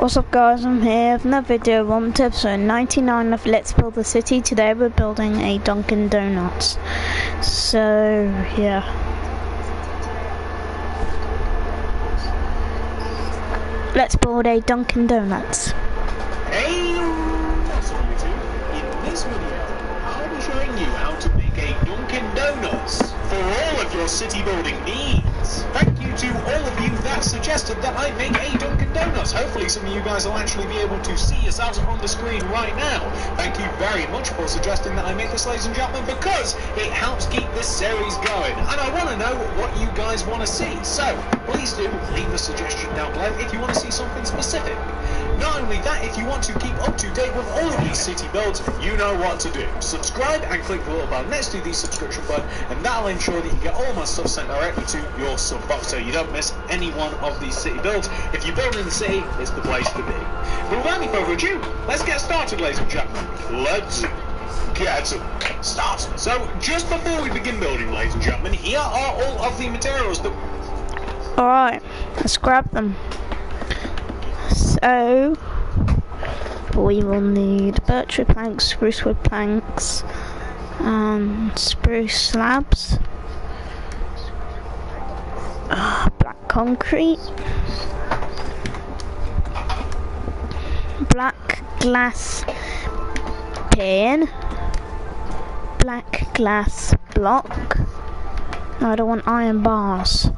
What's up guys, I'm here with another video on to episode 99 of Let's Build the City. Today we're building a Dunkin Donuts. So, yeah. Let's build a Dunkin Donuts. Hey, that's what we do. In this video, I'll be showing you how to make a Dunkin Donuts for all of your city building needs. Thank you to all of you that suggested that I make a Dunkin Donuts. Hopefully some of you guys will actually be able to see yourselves on the screen right now. Thank you very much for suggesting that I make this, ladies and gentlemen, because it helps keep this series going. And I want to know what you guys want to see. So, please do leave a suggestion down below if you want to see something specific. Not only that, if you want to keep up to date with all of these city builds, you know what to do. Subscribe and click the little bell next to the subscription button, and that'll ensure that you get all my stuff sent directly to your sub box so you don't miss any one of these city builds. If you're building the city, it's the place to be. But without any further ado, let's get started, ladies and gentlemen. Let's get started. So, just before we begin building, ladies and gentlemen, here are all of the materials that... Alright, let's grab them. So, we will need birch wood planks, spruce wood planks, and spruce slabs, black concrete, black glass pane, black glass block. No, I don't want iron bars.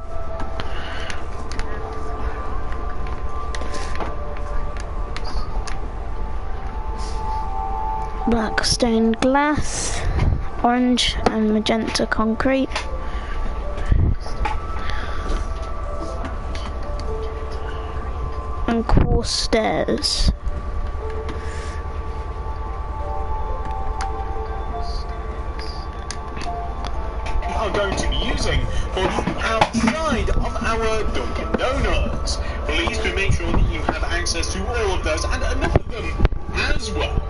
Black stained glass, orange and magenta concrete, and quartz stairs. We are going to be using for the outside of our Dunkin Donuts. Please do make sure that you have access to all of those and enough of them as well.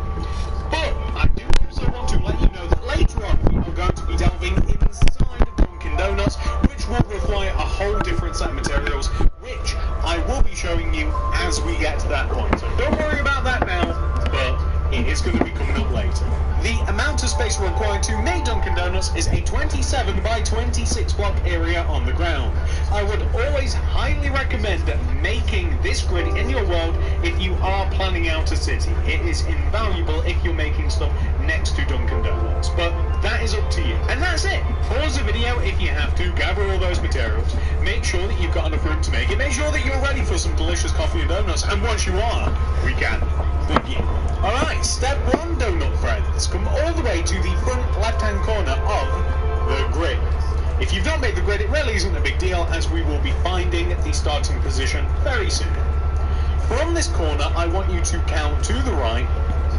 But I do also want to let you know that later on we are going to be delving inside Dunkin Donuts, which will require a whole different set of materials, which I will be showing you as we get to that point. So don't worry about that now, but it is going to be coming up later. The amount of space required to make Dunkin Donuts is a 27 by 26 block area on the ground. I would always highly recommend making this grid in your world if you are planning out a city. It is invaluable if you're making stuff next to Dunkin Donuts, but that is up to you. And that's it. Pause the video if you have to, gather all those materials, make sure that you've got enough room to make it, make sure that you're ready for some delicious coffee and donuts, and once you are, we can begin. Alright, step one, donut friends. Come all the way to the front left-hand corner of the grid. If you've not made the grid, it really isn't a big deal, as we will be finding the starting position very soon. From this corner, I want you to count to the right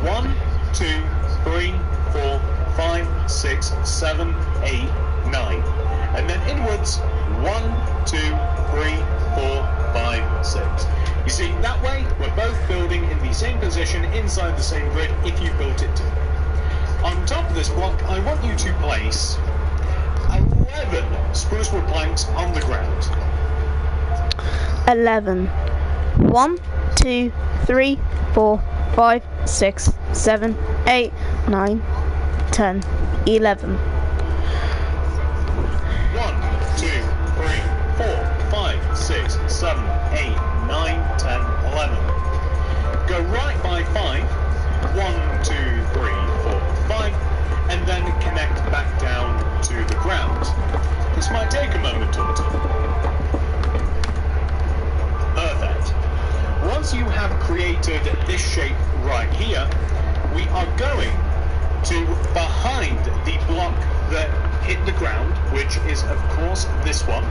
1, 2, 3, 4, 5, 6, 7, 8, 9. And then inwards 1, 2, 3, 4, 5, 6. You see, that way we're both building in the same position inside the same grid if you built it too. On top of this block, I want you to place 11 spruce wood planks on the ground. 11. 1, 2, 3, 4, 5, 6, 7, 8, 9, 10, 11. 1, 2, 3, 4, 5, 6, 7, 8, 9, 10, 11. Go right by 5. 1, 2, 3, 4, 5. And then connect back down to the ground. This might take a moment or two. Perfect. Once you have created this shape right here, we are going to behind the block that hit the ground, which is of course this one.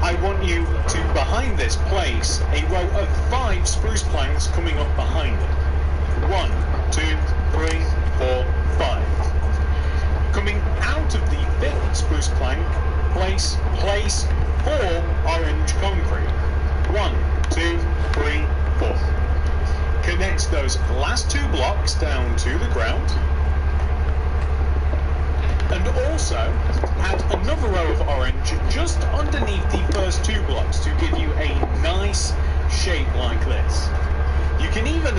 I want you to, behind this, place a row of 5 spruce planks coming up behind it. 1, 2, 3, 4, 5. Coming out of the 5th spruce plank, place 4 orange concrete. 1, 2, 3, 4. Connect those last 2 blocks down to the ground. And also add another row of orange just underneath the first 2 blocks to give you a nice shape like this.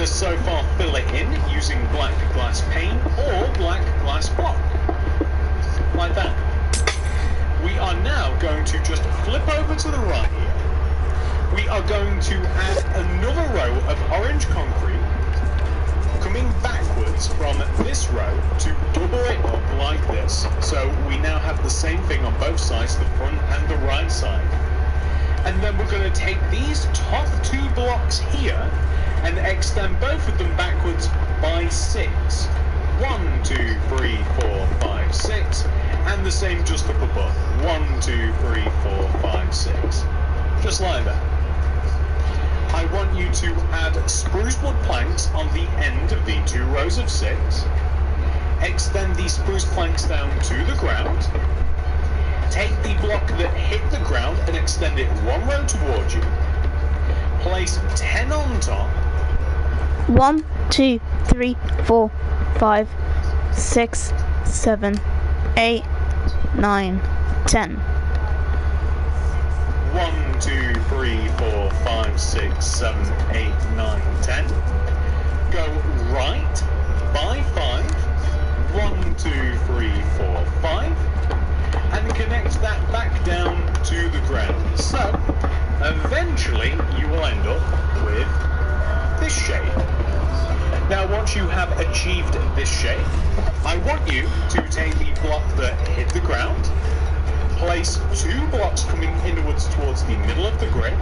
to so far fill it in using black glass pane or black glass block. Like that. We are now going to just flip over to the right here. We are going to add another row of orange concrete coming backwards from this row to double it up like this. So we now have the same thing on both sides, the front and the right side. And then we're going to take these top two blocks here and extend both of them backwards by 6. 1, 2, 3, 4, 5, 6. And the same just up above. 1, 2, 3, 4, 5, 6. Just like that. I want you to add spruce wood planks on the end of the 2 rows of 6. Extend the spruce planks down to the ground. Take the block that hit the ground and extend it 1 row towards you. Place 10 on top. 1, 2, 3, 4, 5, 6, 7, 8, 9, 10. 1, 2, 3, 4, 5, 6, 7, 8, 9, 10. Go right by 5. 1, 2, 3, 4, 5. And connect that back down to the ground. So, eventually, you will end up with this shape. Now, once you have achieved this shape, I want you to take the block that hit the ground, place 2 blocks coming inwards towards the middle of the grid,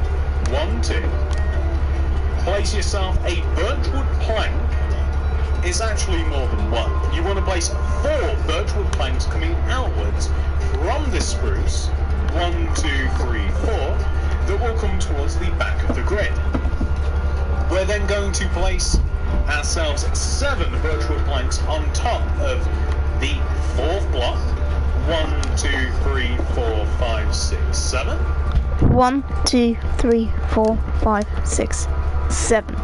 1, 2. Place yourself a birchwood plank. It's actually more than 1. You want to place 4 birchwood planks coming outwards from this spruce, 1, 2, 3, 4, that will come towards the back of the grid. We're then going to place ourselves 7 birchwood planks on top of the 4th block. 1, 2, 3, 4, 5, 6, 7. 1, 2, 3, 4, 5, 6, 7.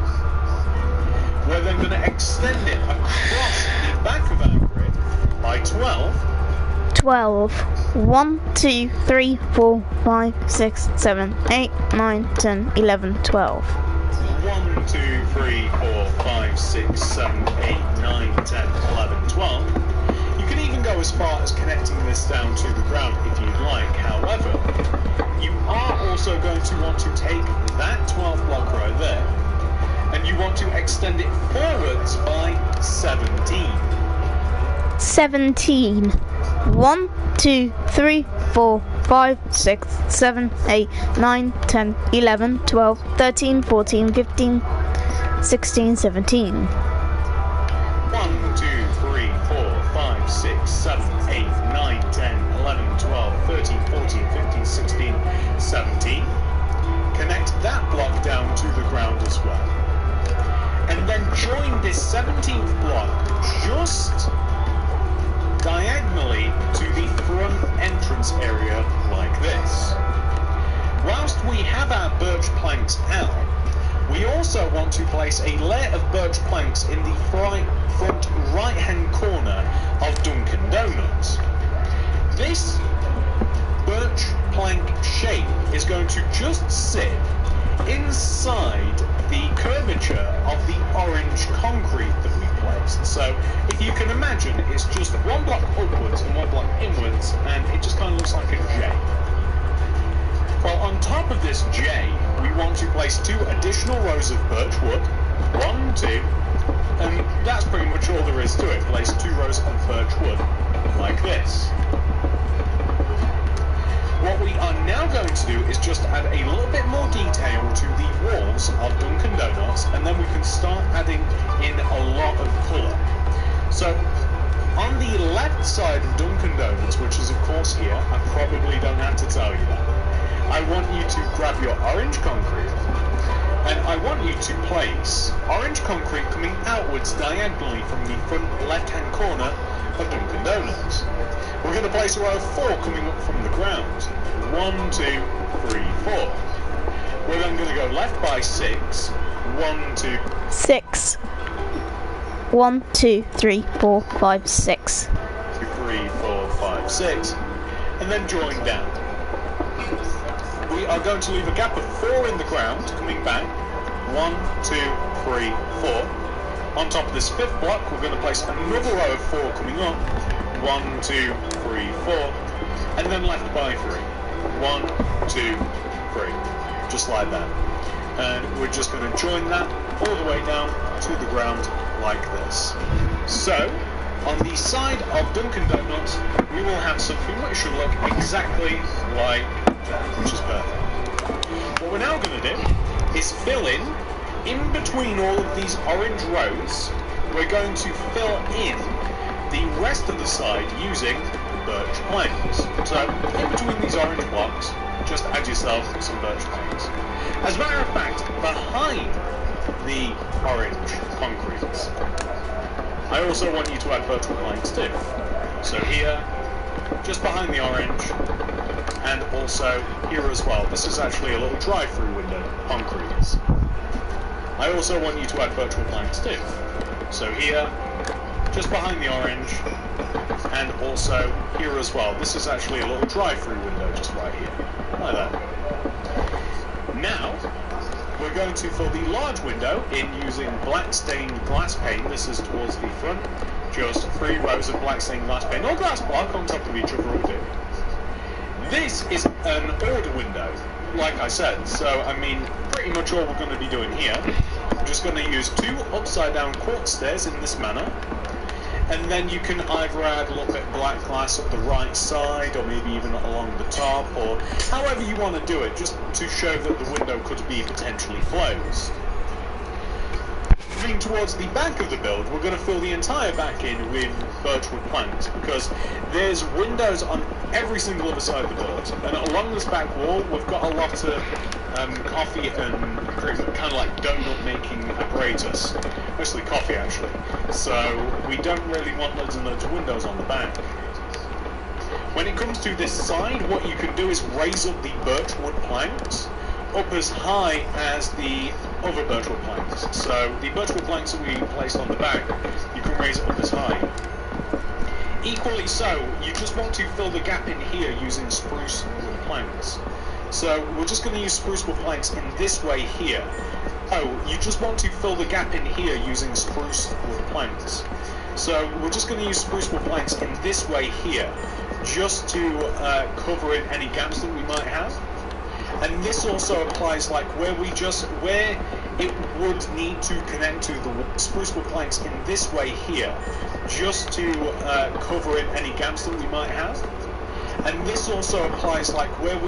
We're then going to extend it across the back of our grid by 12. 12. 1, 2, 3, 4, 5, 6, 7, 8, 9, 10, 11, 12. 1, 2, 3, 4, 5, 6, 7, 8, 9, 10, 11, 12. You can even go as far as connecting this down to the ground if you'd like. However, you are also going to want to take that 12 block row there and you want to extend it forwards by 17. 17. 1, 2, 3, 4, 5, 6, 7, 8, 9, 10, 11, 12, 13, 14, 15, 16, 17. 1, 2, 3, 4, 5, 6, 7, 8, 9, 10, 11, 12, 13, 14, 15, 16, 17. Connect that block down to the ground as well. And then join this 17th block just diagonally to the front entrance area like this. Whilst we have our birch planks out, we also want to place a layer of birch planks in the front right hand corner of Dunkin Donuts. This birch plank shape is going to just sit inside the curvature of the orange concrete that we placed. So if you can imagine, it's just 1 block upwards and 1 block inwards, and it just kind of looks like a J. Well, on top of this J, we want to place 2 additional rows of birch wood, 1, 2, and that's pretty much all there is to it. Place 2 rows of birch wood, like this. What we are now going to do is just add a little bit more detail to the walls of Dunkin Donuts, and then we can start adding in a lot of colour. So, on the left side of Dunkin Donuts, which is of course here, I probably don't have to tell you that, I want you to grab your orange concrete, and I want you to place orange concrete coming outwards diagonally from the front left-hand corner of Dunkin Donuts. We're going to place a row of 4 coming up from the ground. 1, 2, 3, 4. We're then going to go left by 6. 1, 2, 6. 1, 2, 3, 4, 5, 6. 2, 3, 4, 5, 6. And then join down. We are going to leave a gap of 4 in the ground, coming back. 1, 2, 3, 4. On top of this fifth block, we're going to place another row of 4 coming up. 1, 2, 3, 4. And then left by 3. 1, 2, 3. Just like that. And we're just going to join that all the way down to the ground like this. So, on the side of Dunkin Donuts, we will have something which should look exactly like that, which is perfect. What we're now going to do is fill in between all of these orange rows, we're going to fill in the rest of the side using birch planks. So, in between these orange blocks, just add yourself some birch planks. As a matter of fact, behind the orange concretes, I also want you to add birch wood planks too. So here, just behind the orange, and also here as well. This is actually a little drive-through window, concretes. I also want you to add birch wood planks too. So here, just behind the orange, and also here as well. This is actually a little drive-through window just right here, like that. Now, we're going to fill the large window in using black stained glass pane. This is towards the front. Just 3 rows of black stained glass pane, or glass block on top of each other will do. This is an order window, like I said. So, I mean, pretty much all we're going to be doing here. I'm just going to use 2 upside down quartz stairs in this manner. And then you can either add a little bit of black glass up the right side, or maybe even along the top, or however you want to do it, just to show that the window could be potentially closed. Moving towards the back of the build, we're going to fill the entire back in with birchwood planks, because there's windows on every single other side of the build, and along this back wall we've got a lot of coffee and kind of like donut making apparatus, mostly coffee actually, so we don't really want loads and loads of windows on the back. When it comes to this side, what you can do is raise up the birchwood planks up as high as the other birchwood planks. So the birchwood planks that we placed on the back, you can raise it up as high. Equally so, you just want to fill the gap in here using spruce wood planks. So we're just going to use spruce wood planks in this way here. Oh, you just want to fill the gap in here using spruce wood planks. So we're just going to use spruce wood planks in this way here, just to cover in any gaps that we might have. And this also applies like where it would need to connect to the spruce wood planks in this way here, just to cover in any gaps that we might have. And this also applies like where it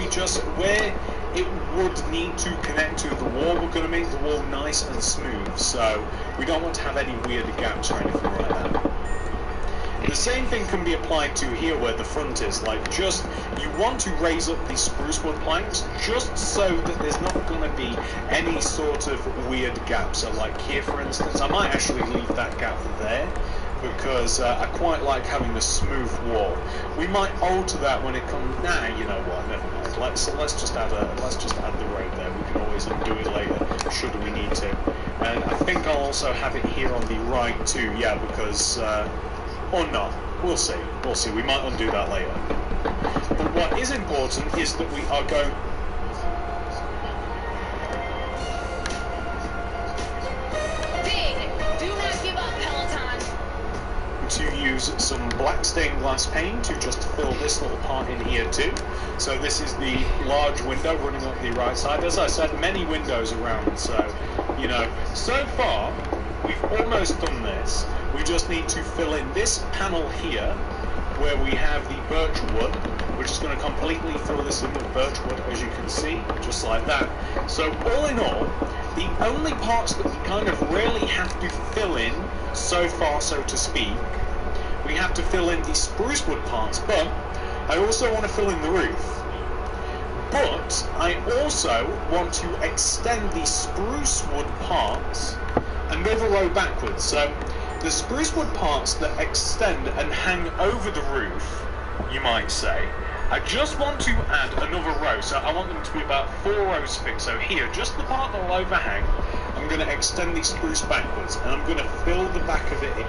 would need to connect to the wall. We're going to make the wall nice and smooth, so we don't want to have any weird gaps or anything like that. The same thing can be applied to here where the front is, like just, you want to raise up these spruce wood planks just so that there's not going to be any sort of weird gaps. So like here for instance, I might actually leave that gap there, because I quite like having a smooth wall. We might alter that when it comes. Nah, you know what? Never mind. Let's just add the road there. We can always undo it later should we need to. And I think I'll also have it here on the right too. Yeah, because or not. We'll see. We'll see. We might undo that later. But what is important is that we are going. To use some black stained glass paint to just fill this little part in here too. So this is the large window running up the right side. As I said, many windows around, so you know, so far we've almost done this. We just need to fill in this panel here where we have the birch wood. We're just going to completely fill this in with birch wood, as you can see, just like that. So all in all, the only parts that we kind of really have to fill in so far, so to speak, we have to fill in the spruce wood parts, but I also want to fill in the roof. But I also want to extend the spruce wood parts another row backwards. So the spruce wood parts that extend and hang over the roof, you might say, I just want to add another row. So I want them to be about 4 rows thick. So here, just the part that will overhang, I'm going to extend the spruce backwards, and I'm going to fill the back of it in.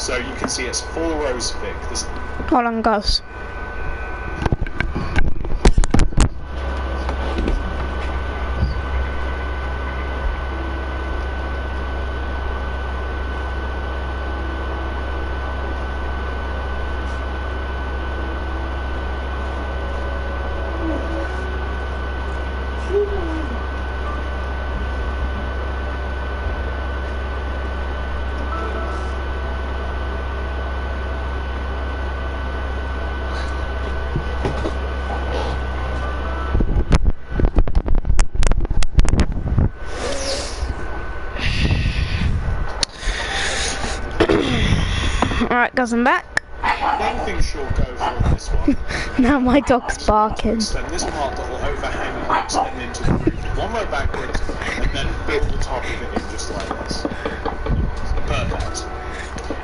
So you can see it's 4 rows thick. Hold on, guys. Alright, guys, I'm back. One thing she'll go for this one. Now my dog's barking. Extend this part that will overhang and extend into the roof. 1 row backwards, and then fill the top of it in just like this. Perfect.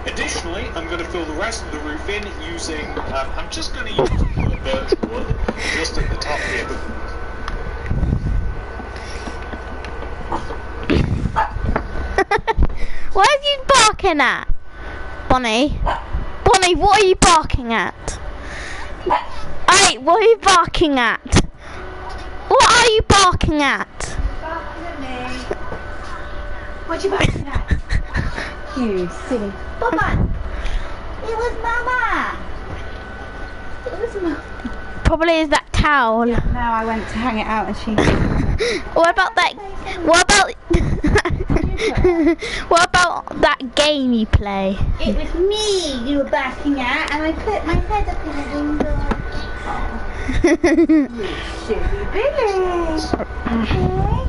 Additionally, I'm going to fill the rest of the roof in using, I'm just going to use the birch wood just at the top here. What are you barking at? Bonnie? Bonnie, what are you barking at? Hey, what are you barking at? What are you barking at? Barking at me. What you barking at? You silly. Mama! It was Mama! It was Mama. Probably is that towel. No, I went to hang it out and she... What about that? What about? What about that game you play? It was me you were barking at and I put my head up in the window. Oh. You silly Billy.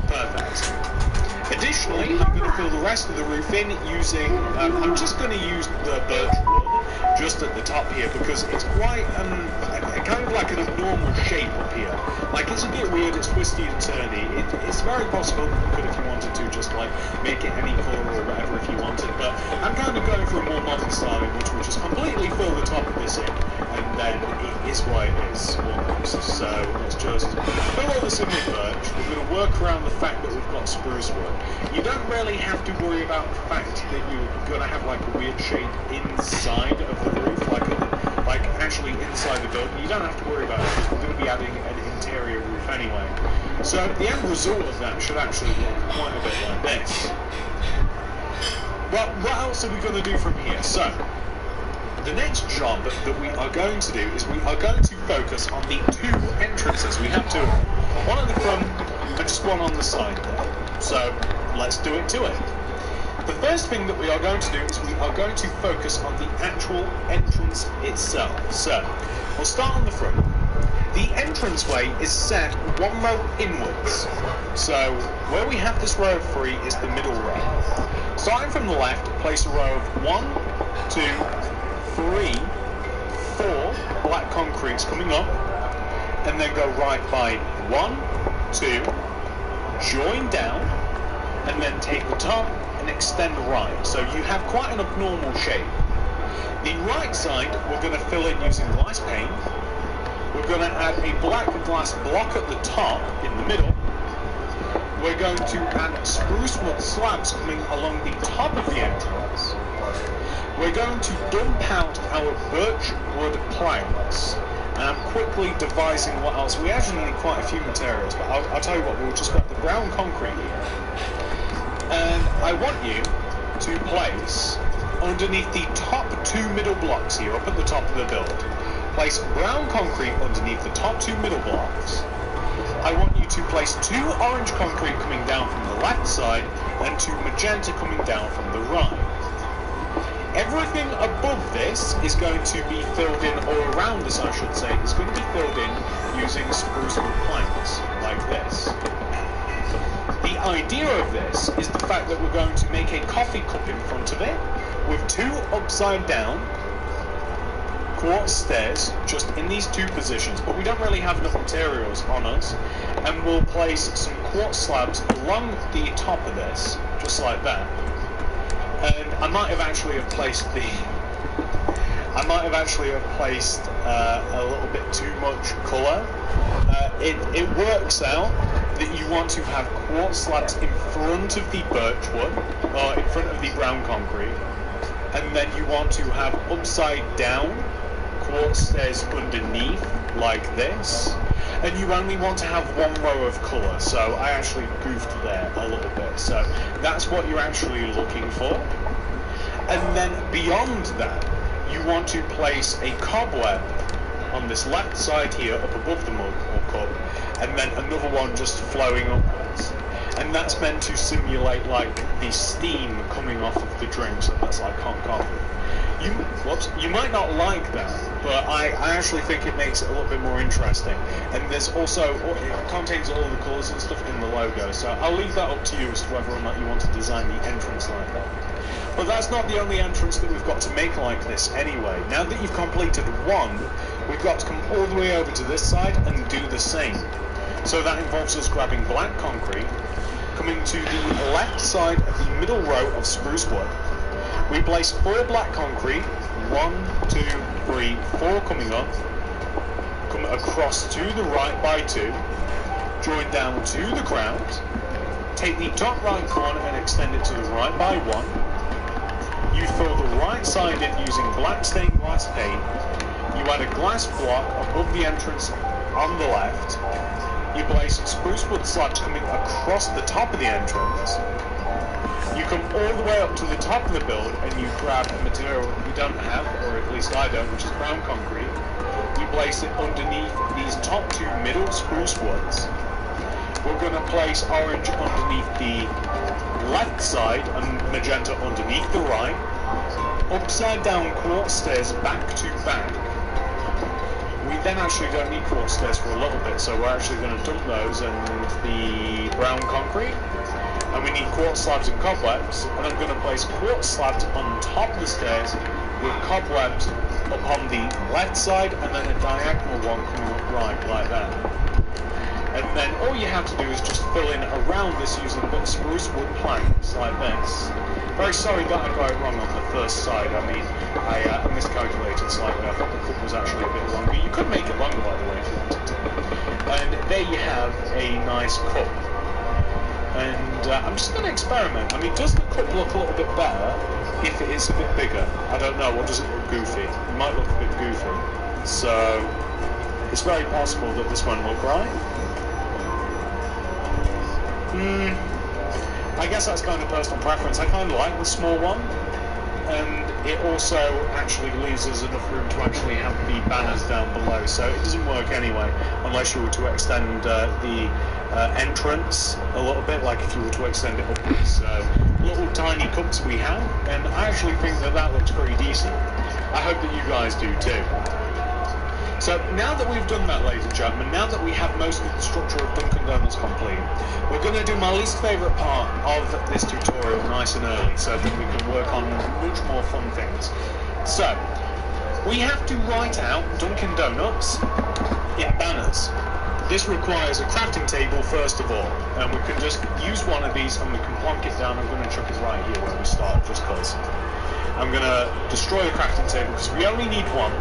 Perfect. Additionally, I'm going to fill the rest of the roof in using, I'm just going to use the birch wood just at the top here because it's quite, kind of like an abnormal shape up here. Like, it's a bit weird, it's twisty and turny. It's very possible that you could, if you wanted to, just like make it any colour or whatever if you wanted, but I'm kind of going for a more modern style in which we'll just completely fill the top of this in, and then it is what it is almost. So let's just fill all this in with birch. We're going to work around the fact that we've got spruce wood. You don't really have to worry about the fact that you're going to have like a weird shape inside of the roof, like actually inside the building. You don't have to worry about it because we're going to be adding an interior roof anyway. So the end result of that should actually look quite a bit like this. Well, what else are we going to do from here? So the next job that we are going to do is we are going to focus on the 2 entrances. We have 2 of them. One at the front and just one on the side there. So let's do it to it. The first thing that we are going to do is we are going to focus on the actual entrance itself. So we'll start on the front. The entranceway is set 1 row inwards. So where we have this row of 3 is the middle row. Starting from the left, place a row of 1, 2, 3, 4 black concretes coming up, and then go right by 1, 2, join down, and then take the top and extend right. So you have quite an abnormal shape. The right side we're going to fill in using glass paint. We're going to add a black glass block at the top in the middle. We're going to add spruce wood slabs coming along the top of the entrance. We're going to dump out our birch wood planks. And I'm quickly devising what else. We actually need quite a few materials, but I'll tell you what, we'll just grab the brown concrete here. And I want you to place underneath the top 2 middle blocks here, up at the top of the build. Place brown concrete underneath the top 2 middle blocks. I want you to place 2 orange concrete coming down from the left side and 2 magenta coming down from the right. Everything above this is going to be filled in, or around this I should say, is going to be filled in using spruce wood planks, like this. The idea of this is the fact that we're going to make a coffee cup in front of it, with 2 upside down quartz stairs just in these 2 positions, but we don't really have enough materials on us, and we'll place some quartz slabs along the top of this, just like that. And I might have actually placed a little bit too much colour. It works out that you want to have quartz slabs in front of the birch wood, or in front of the brown concrete, and then you want to have upside down quartz stairs underneath like this, and you only want to have one row of colour, so I actually goofed there a little bit, so that's what you're actually looking for. And then beyond that, you want to place a cobweb on this left side here up above the mug or cup, and then another one just flowing upwards. And that's meant to simulate like the steam coming off of the drink, so that's like hot coffee. You might not like that, but I actually think it makes it a little bit more interesting. And there's also, it contains all the colours and stuff in the logo, so I'll leave that up to you as to whether or not you want to design the entrance like that. But that's not the only entrance that we've got to make like this anyway. Now that you've completed one, we've got to come all the way over to this side and do the same. So that involves us grabbing black concrete, coming to the left side of the middle row of spruce wood. We place 4 black concrete, 1, 2, 3, 4 coming up, come across to the right by 2, join down to the ground, take the top right corner and extend it to the right by 1. You fill the right side in using black stained glass paint. You add a glass block above the entrance on the left. You place spruce wood slabs coming across the top of the entrance. You come all the way up to the top of the build and you grab a material we don't have, or at least I don't, which is brown concrete. You place it underneath these top 2 middle spruce woods. We're going to place orange underneath the left side and magenta underneath the right. Upside down quartz stairs back to back. We then actually don't need quartz stairs for a little bit, so we're actually going to dump those and the brown concrete. And we need quartz slabs and cobwebs, and I'm going to place quartz slabs on top of the stairs with cobwebs upon the left side and then a diagonal one coming up right, like that. And then all you have to do is just fill in around this using a bit of spruce wood planks, like this. Very sorry that I got it wrong on the first side. I mean, I miscalculated slightly. I thought the cup was actually a bit longer. You could make it longer, by the way, if you wanted to. And there you have a nice cup. And I'm just going to experiment. I mean, does the cup look a little bit better if it is a bit bigger? I don't know. Or does it look goofy? It might look a bit goofy. So, it's very possible that this won't look right. I guess that's kind of personal preference. I kind of like the small one. And it also actually leaves us enough room to actually have the banners down below. So it doesn't work anyway, unless you were to extend the entrance a little bit, like if you were to extend it upwards. So little tiny cups we have, and I actually think that that looks pretty decent. I hope that you guys do too. So now that we've done that, ladies and gentlemen, now that we have most of the structure of Dunkin' Donuts complete, we're going to do my least favourite part of this tutorial nice and early, so that we can work on much more fun things. So, we have to write out Dunkin' Donuts in banners. This requires a crafting table first of all, and we can just use one of these and we can plonk it down. I'm going to chuck it right here where we start, just because. I'm going to destroy the crafting table because we only need one.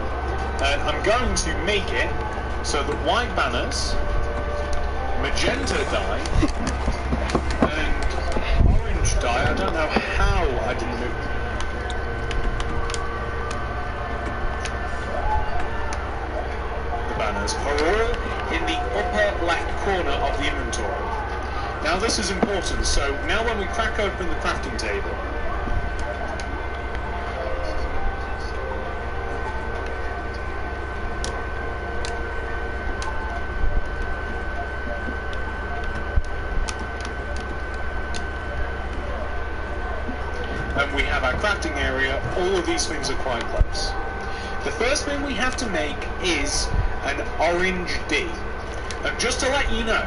And I'm going to make it so that white banners, magenta dye, and orange dye, I don't know how I didn't move. The banners are all in the upper left corner of the inventory. Now this is important, so now when we crack open the crafting table, and we have our crafting area, all of these things are quite close. The first thing we have to make is an orange D. And just to let you know,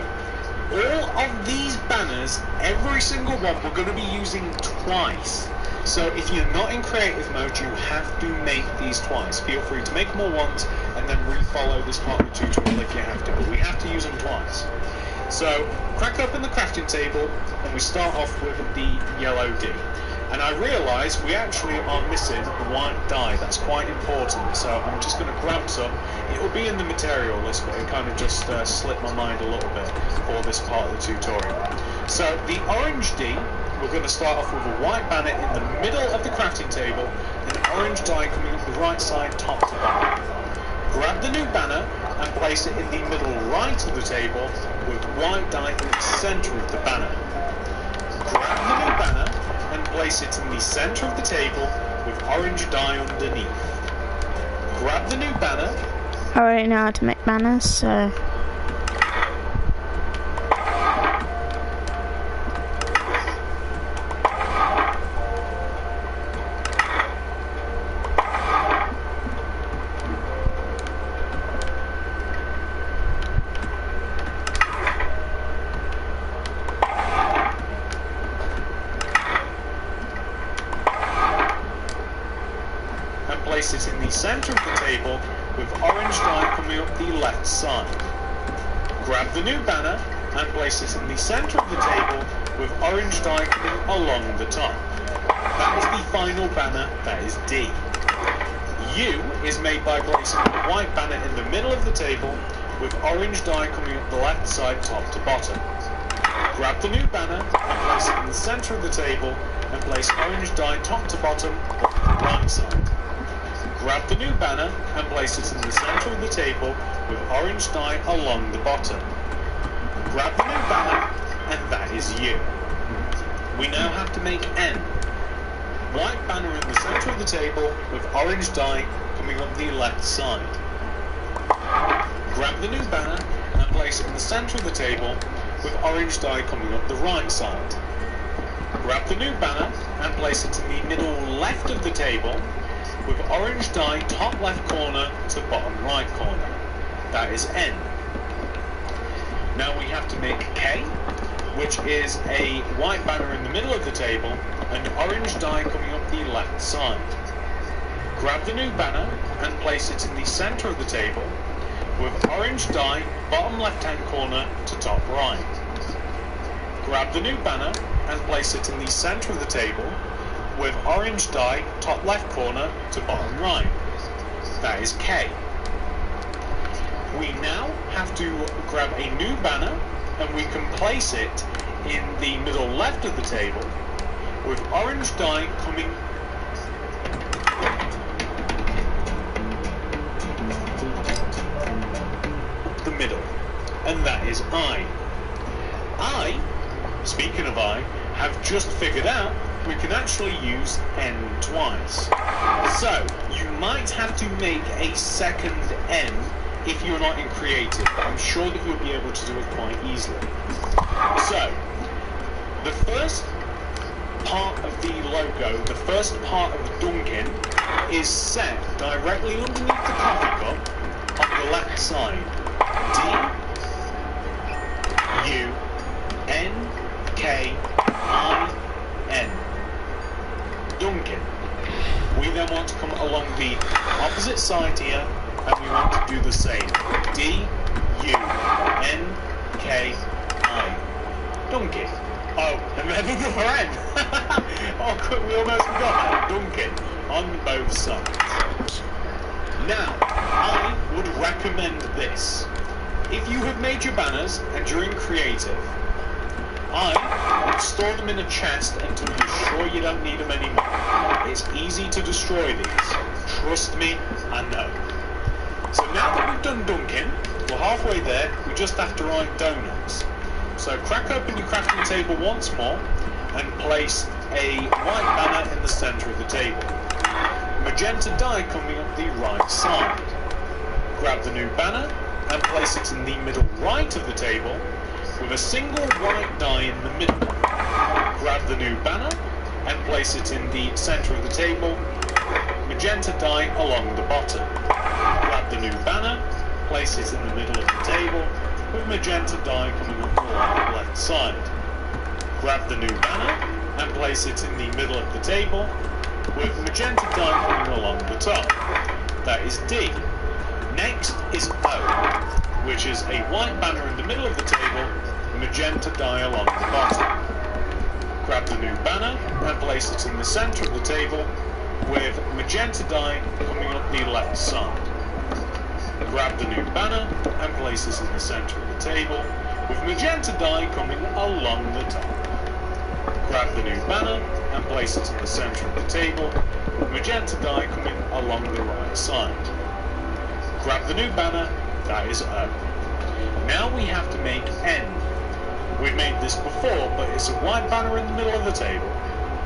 all of these banners, every single one, we're going to be using twice. So if you're not in creative mode, you have to make these twice. Feel free to make more once and then re-follow this part of the tutorial if you have to, but we have to use them twice. So crack open the crafting table and we start off with the yellow D. And I realise we actually are missing white dye. That's quite important. So I'm just going to grab some. It will be in the material list, but it kind of just slipped my mind a little bit for this part of the tutorial. So the orange D we're going to start off with a white banner in the middle of the crafting table and orange die coming up the right side top to bottom. Grab the new banner and place it in the middle right of the table with white die in the centre of the banner. Grab the new banner and place it in the centre of the table with orange die underneath. Grab the new banner. I already know how to make banners, so... Place it in the centre of the table with orange die coming up the left side. Grab the new banner and place it in the centre of the table with orange die coming along the top. That is the final banner, that is D. U is made by placing the white banner in the middle of the table with orange die coming up the left side top to bottom. Grab the new banner and place it in the centre of the table and place orange die top to bottom up the right side. Grab the new banner and place it in the centre of the table with orange die along the bottom. Grab the new banner, and that is U. We now have to make N. White banner in the centre of the table with orange die coming up the left side. Grab the new banner and place it in the centre of the table with orange die coming up the right side. Grab the new banner and place it in the middle left of the table with orange die top left corner to bottom right corner. That is N. Now we have to make K, which is a white banner in the middle of the table and orange die coming up the left side. Grab the new banner and place it in the centre of the table with orange die bottom left hand corner to top right. Grab the new banner and place it in the centre of the table with orange die top left corner to bottom right. That is K. We now have to grab a new banner and we can place it in the middle left of the table with orange die coming the middle, and that is I. Speaking of I, have just figured out we can actually use N twice. So, you might have to make a second N if you're not in creative, but I'm sure that you'll be able to do it quite easily. So, the first part of the logo, the first part of the Dunkin is set directly underneath the coffee cup on the left side. D-U-N-K-I-N. Dunkin. We then want to come along the opposite side here and we want to do the same. D-U-N-K-I. Dunkin. Oh, and then another N. Oh, we almost forgot that. Dunkin on both sides. Now, I would recommend this. If you have made your banners and you're in creative, I would store them in a chest until you're sure you don't need them anymore. It's easy to destroy these. Trust me, I know. So now that we've done Dunkin, we're halfway there, we just have to write donuts. So crack open your crafting table once more and place a white banner in the centre of the table. Magenta die coming up the right side. Grab the new banner and place it in the middle right of the table with a single white die in the middle. Grab the new banner and place it in the centre of the table, magenta die along the bottom. Grab the new banner, place it in the middle of the table with magenta die coming up the left side. Grab the new banner and place it in the middle of the table with magenta die coming along the top. That is D. Next is O, which is a white banner in the middle of the table, magenta die along the bottom. Grab the new banner and place it in the centre of the table with magenta die coming up the left side. Grab the new banner and place it in the centre of the table with magenta die coming along the top. Grab the new banner and place it in the centre of the table, with magenta dye coming along the right side. Grab the new banner, that is O. Now we have to make N. We've made this before, but it's a white banner in the middle of the table,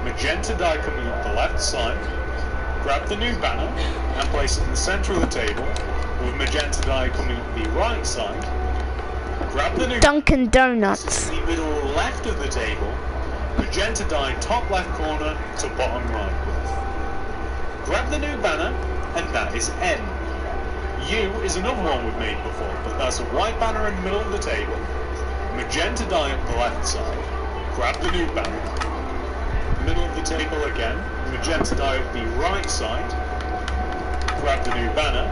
magenta dye coming up the left side. Grab the new banner and place it in the centre of the table, with magenta dye coming up the right side. Grab the new Dunkin Donuts. in the middle left of the table, magenta dye top left corner to bottom right width. Grab the new banner, and that is N. U is another one we've made before, but that's a white banner in the middle of the table, magenta dye up the left side. Grab the new banner, middle of the table again, magenta dye up the right side. Grab the new banner,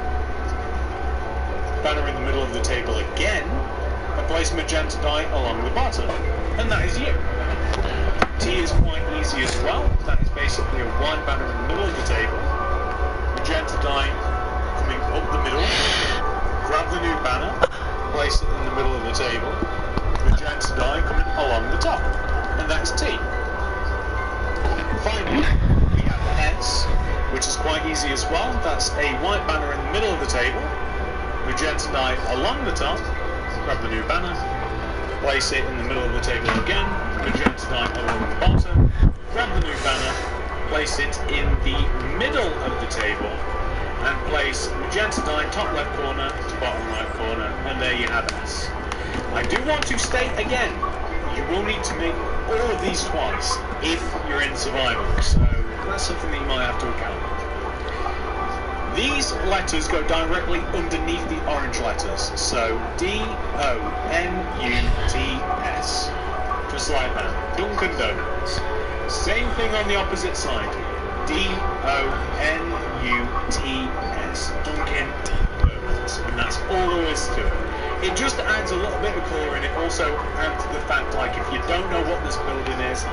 banner in the middle of the table again, and place magenta dye along the bottom, and that is U. T is quite easy as well. That is basically a white banner in the middle of the table, magenta dye coming up the middle. Grab the new banner, place it in the middle of the table, magenta dye coming along the top, and that's T. Finally, we have S, which is quite easy as well. That's a white banner in the middle of the table, magenta dye along the top. Grab the new banner, place it in the middle of the table again, magenta dye along the bottom. Grab the new banner, place it in the middle of the table, and place magenta dye top left corner to bottom right corner, and there you have S. I do want to state again, you will need to make all of these twice if you're in survival, so that's something that you might have to account for. These letters go directly underneath the orange letters, so D-O-N-U-T-S, just like that, Dunkin Donuts. Same thing on the opposite side, D-O-N-U-T-S, Dunkin Donuts, and that's all there is to it. It just adds a little bit of colour, and it also adds to the fact, like, if you don't know what this building is,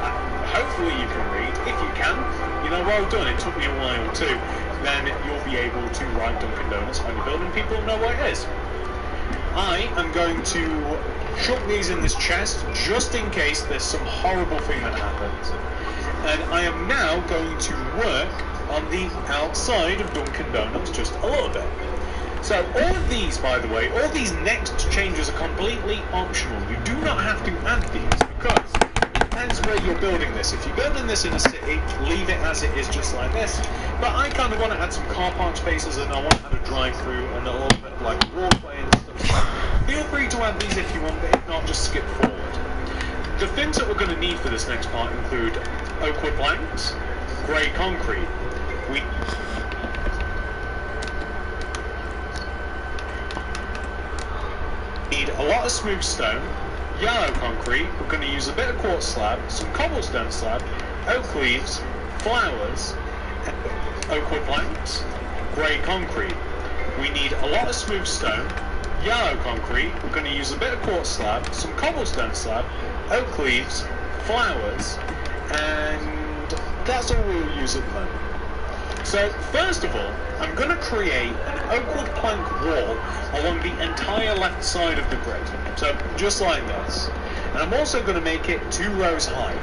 hopefully you can read. If you can, you know, well done, it took me a while too. Then you'll be able to write Dunkin Donuts on your building. People know what it is. I am going to chuck these in this chest just in case there's some horrible thing that happens. And I am now going to work on the outside of Dunkin Donuts just a little bit. So all of these, by the way, all these next changes are completely optional. You do not have to add these because it depends where you're building this. If you're building this in a city, leave it as it is just like this. But I kind of want to add some car park spaces, and I want to add a drive-through and a little bit of like walkway and stuff. So feel free to add these if you want, but if not, just skip forward. The things that we're going to need for this next part include oak wood planks, grey concrete. We need a lot of smooth stone, yellow concrete. We're going to use a bit of quartz slab, some cobblestone slab, oak leaves, flowers, oak wood planks, grey concrete. We need a lot of smooth stone, yellow concrete. We're going to use a bit of quartz slab, some cobblestone slab, oak leaves, flowers, and that's all we'll use at the moment. So first of all, I'm going to create an oak wood plank wall along the entire left side of the grid. So just like this. And I'm also going to make it 2 rows high.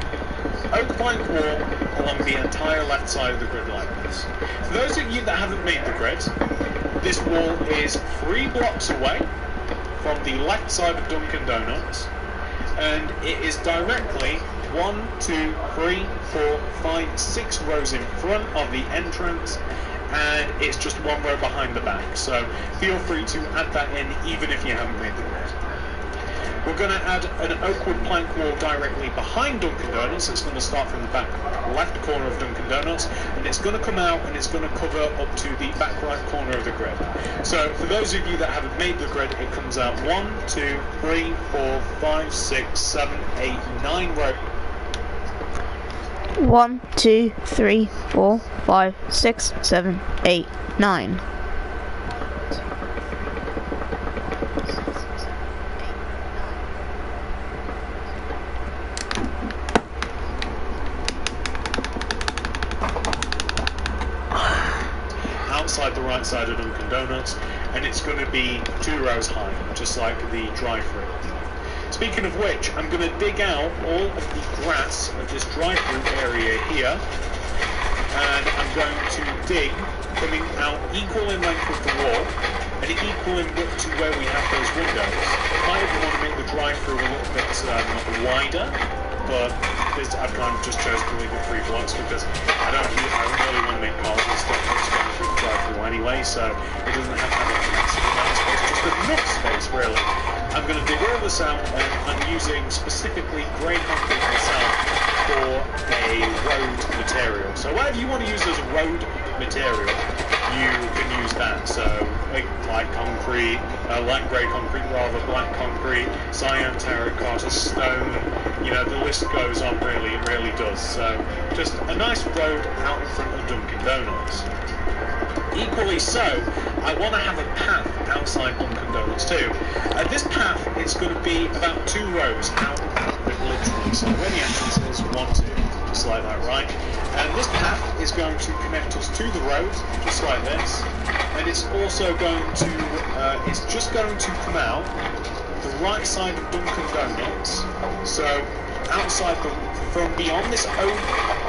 Oak plank wall along the entire left side of the grid like this. For those of you that haven't made the grid, this wall is 3 blocks away from the left side of Dunkin Donuts, and it is directly 1, 2, 3, 4, 5, 6 rows in front of the entrance, and it's just 1 row behind the back. So feel free to add that in even if you haven't made the grid. We're going to add an oak wood plank wall directly behind Dunkin Donuts. It's going to start from the back left corner of Dunkin Donuts, and it's going to come out and it's going to cover up to the back right corner of the grid. So for those of you that haven't made the grid, it comes out 1, 2, 3, 4, 5, 6, 7, 8, 9 rows. 1, 2, 3, 4, 5, 6, 7, 8, 9. Outside the right side of Dunkin Donuts, and it's going to be 2 rows high, just like the drive-through. Speaking of which, I'm going to dig out all of the grass of this drive-through area here, and I'm going to dig coming out equal in length with the wall and equal in width to where we have those windows. I even want to make the drive-through a little bit wider, but I've kind of just chosen to leave it 3 blocks because I don't really want to make cars and stuff that's going through the drive-through anyway, so it doesn't have to have a massive amount of space, just enough space really. I'm going to dig all this out, and I'm using specifically grey concrete myself for a road material. So whatever you want to use as a road material, you can use that. So like light concrete, light grey concrete rather, black concrete, cyan, terracotta, stone, you know, the list goes on really, it really does. So just a nice road out in front of Dunkin Donuts. Equally so, I want to have a path outside Dunkin Donuts too. This path is going to be about 2 rows out of it literally. So where the entrance is, 1, 2, just like that, right? And this path is going to connect us to the road, just like this. And it's also going to, it's just going to come out the right side of Dunkin Donuts. So outside from beyond this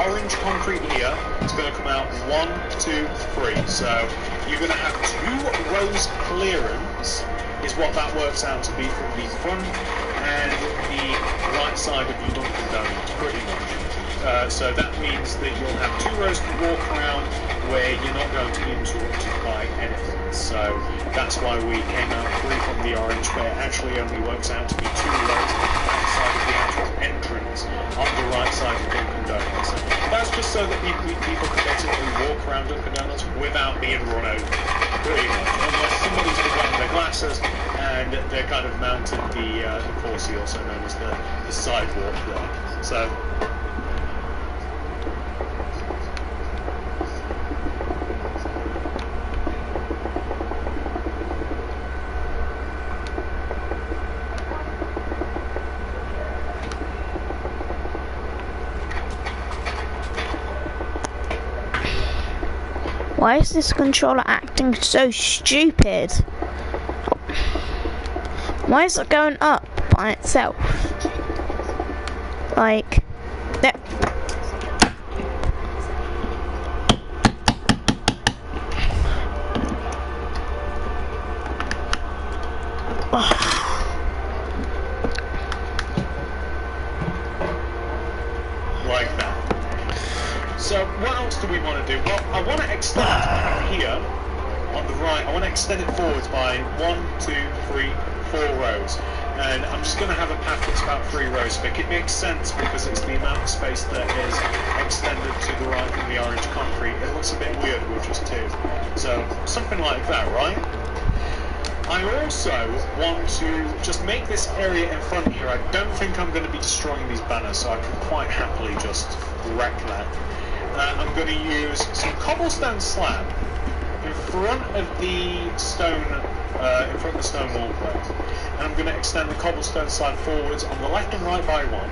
orange concrete here, it's going to come out 1, 2, 3. So you're going to have 2 rows clearance, is what that works out to be from the front and the right side of your Dunkin Donuts, pretty much. So that means that you'll have 2 rows to walk around where you're not going to be interrupted by anything. So that's why we came out 3 from the orange, where it actually only works out to be 2 rows outside of the actual entrance on the right side of Dunkin Donuts. So that's just so that people can basically walk around Dunkin Donuts without being run over, pretty much, unless somebody's forgotten their glasses and they're kind of mounted the corsi, also known as the sidewalk there. So why is this controller acting so stupid? Why is it going up by itself? Like, that. Like that. So what else do we want to do? Well, I want to extend it here on the right. I want to extend it forwards by 1, 2, 3, 4 rows. And I'm just going to have a path that's about 3 rows thick. It makes sense because it's the amount of space that is extended to the right from the orange concrete. It looks a bit weird with just 2. So something like that, right? I also want to just make this area in front here. I don't think I'm going to be destroying these banners, so I can quite happily just wreck that. I'm going to use some cobblestone slab in front of the stone, walkway, and I'm going to extend the cobblestone slab forwards on the left and right by 1.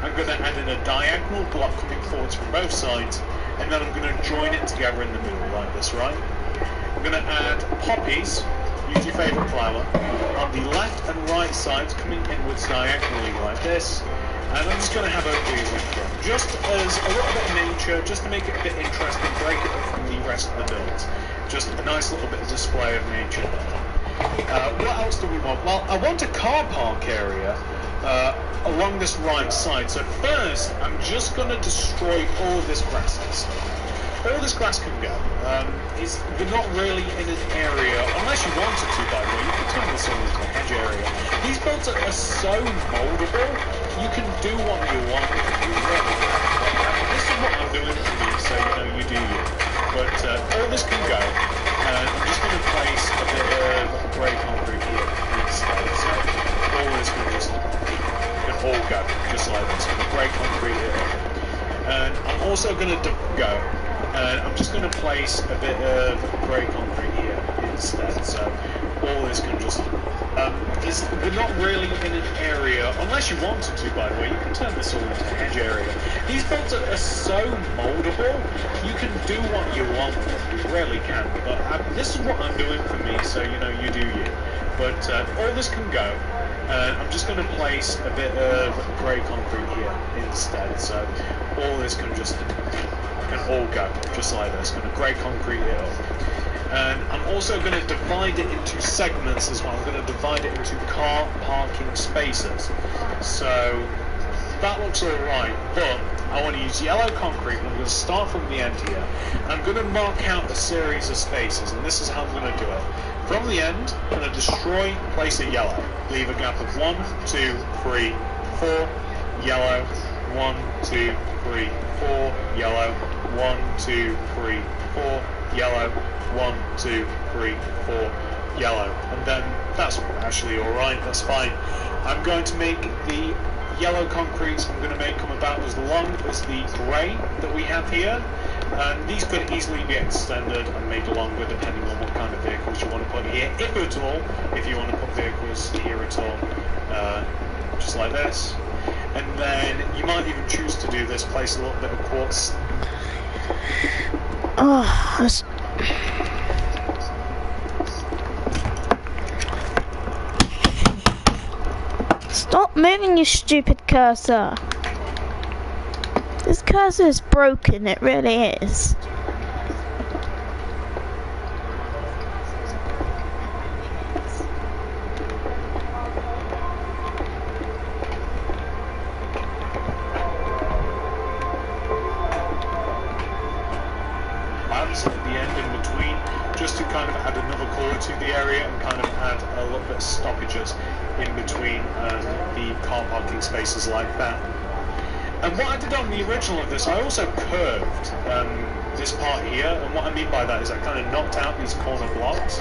I'm going to add in a diagonal block coming forwards from both sides, and then I'm going to join it together in the middle like this, right? I'm going to add poppies. Use your favourite flower, on the left and right sides coming inwards diagonally like this, and I'm just going to have a wheel in front, just as a little bit of nature, just to make it a bit interesting, break it up from the rest of the build. Just a nice little bit of display of nature there. What else do we want? Well, I want a car park area along this right side, so first I'm just going to destroy all of this grass and stuff. All this grass can go. We're not really in an area, unless you wanted to, by the way, you can turn this all into a hedge area. These builds are so moldable, you can do what you want with it. This is what I'm doing for you, so you know you do you. But all this can go, and I'm just going to place a bit of grey concrete here instead, so all this can all go, just like this, with grey concrete here. And I'm also going to go. And I'm just going to place a bit of grey concrete here instead, so all this can just, we're not really in an area, unless you wanted to, by the way, you can turn this all into a hedge area. These builds are so moldable, you can do what you want with them, you really can, but this is what I'm doing for me, so you know, you do you. But all this can go. I'm just going to place a bit of grey concrete here instead, so all this can all go, just like this. Going to grey concrete it up. And I'm also going to divide it into segments as well. I'm going to divide it into car parking spaces. So that looks alright, but I want to use yellow concrete, and I'm going to start from the end here. And I'm going to mark out a series of spaces, and this is how I'm going to do it. From the end, I'm going to destroy, place a yellow. Leave a gap of 1, 2, 3, 4, yellow, 1, 2, 3, 4, yellow, 1, 2, 3, 4, yellow, 1, 2, 3, 4, yellow. And then that's actually alright, that's fine. I'm going to make the yellow concrete, I'm going to make them about as long as the grey that we have here. And these could easily be extended and made longer depending on what kind of vehicles you want to put here, if at all, if you want to put vehicles here at all, just like this. And then you might even choose to do this, place a little bit of quartz. Oh, that's... Stop moving your stupid cursor. This cursor is broken, it really is. At the end in between, just to kind of add another colour to the area and kind of add a little bit of stoppages in between the car parking spaces like that. And what I did on the original of this, I also curved this part here, and what I mean by that is I kind of knocked out these corner blocks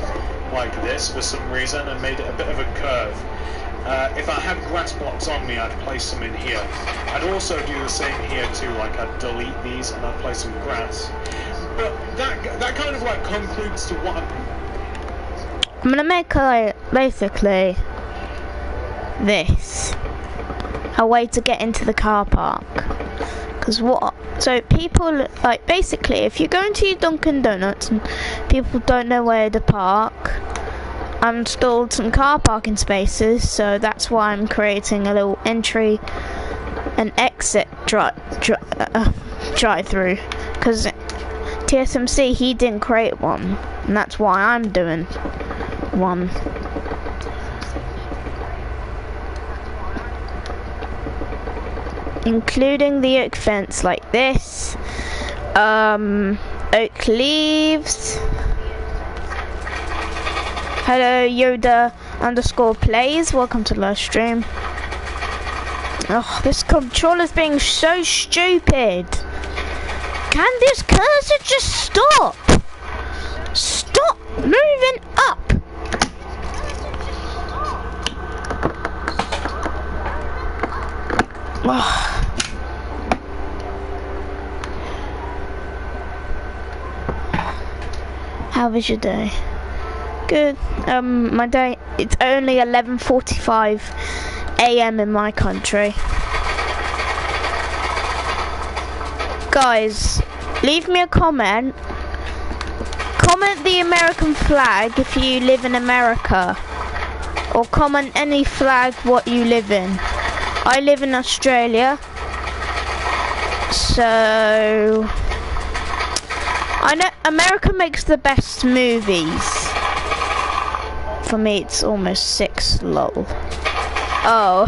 like this for some reason and made it a bit of a curve. If I had grass blocks on me, I'd place them in here. I'd also do the same here too, like I'd delete these and I'd place some grass. But that kind of like concludes to what I'm gonna make basically this a way to get into the car park. Cause so people, like, basically if you're going to your Dunkin Donuts and people don't know where to park, I've installed some car parking spaces, so that's why I'm creating a little entry and exit drive-through. Cause TSMC, he didn't create one, and that's why I'm doing one. Including the oak fence like this, oak leaves. Hello Yoda_plays, welcome to the live stream. Oh, this controller's being so stupid. Can this cursor just stop? Stop moving up. Oh. How was your day? Good. My day, it's only 11:45 AM in my country. Guys, leave me a comment. Comment the American flag if you live in America, or comment any flag what you live in. I live in Australia, so I know America makes the best movies. For me, it's almost 6, lol. Oh,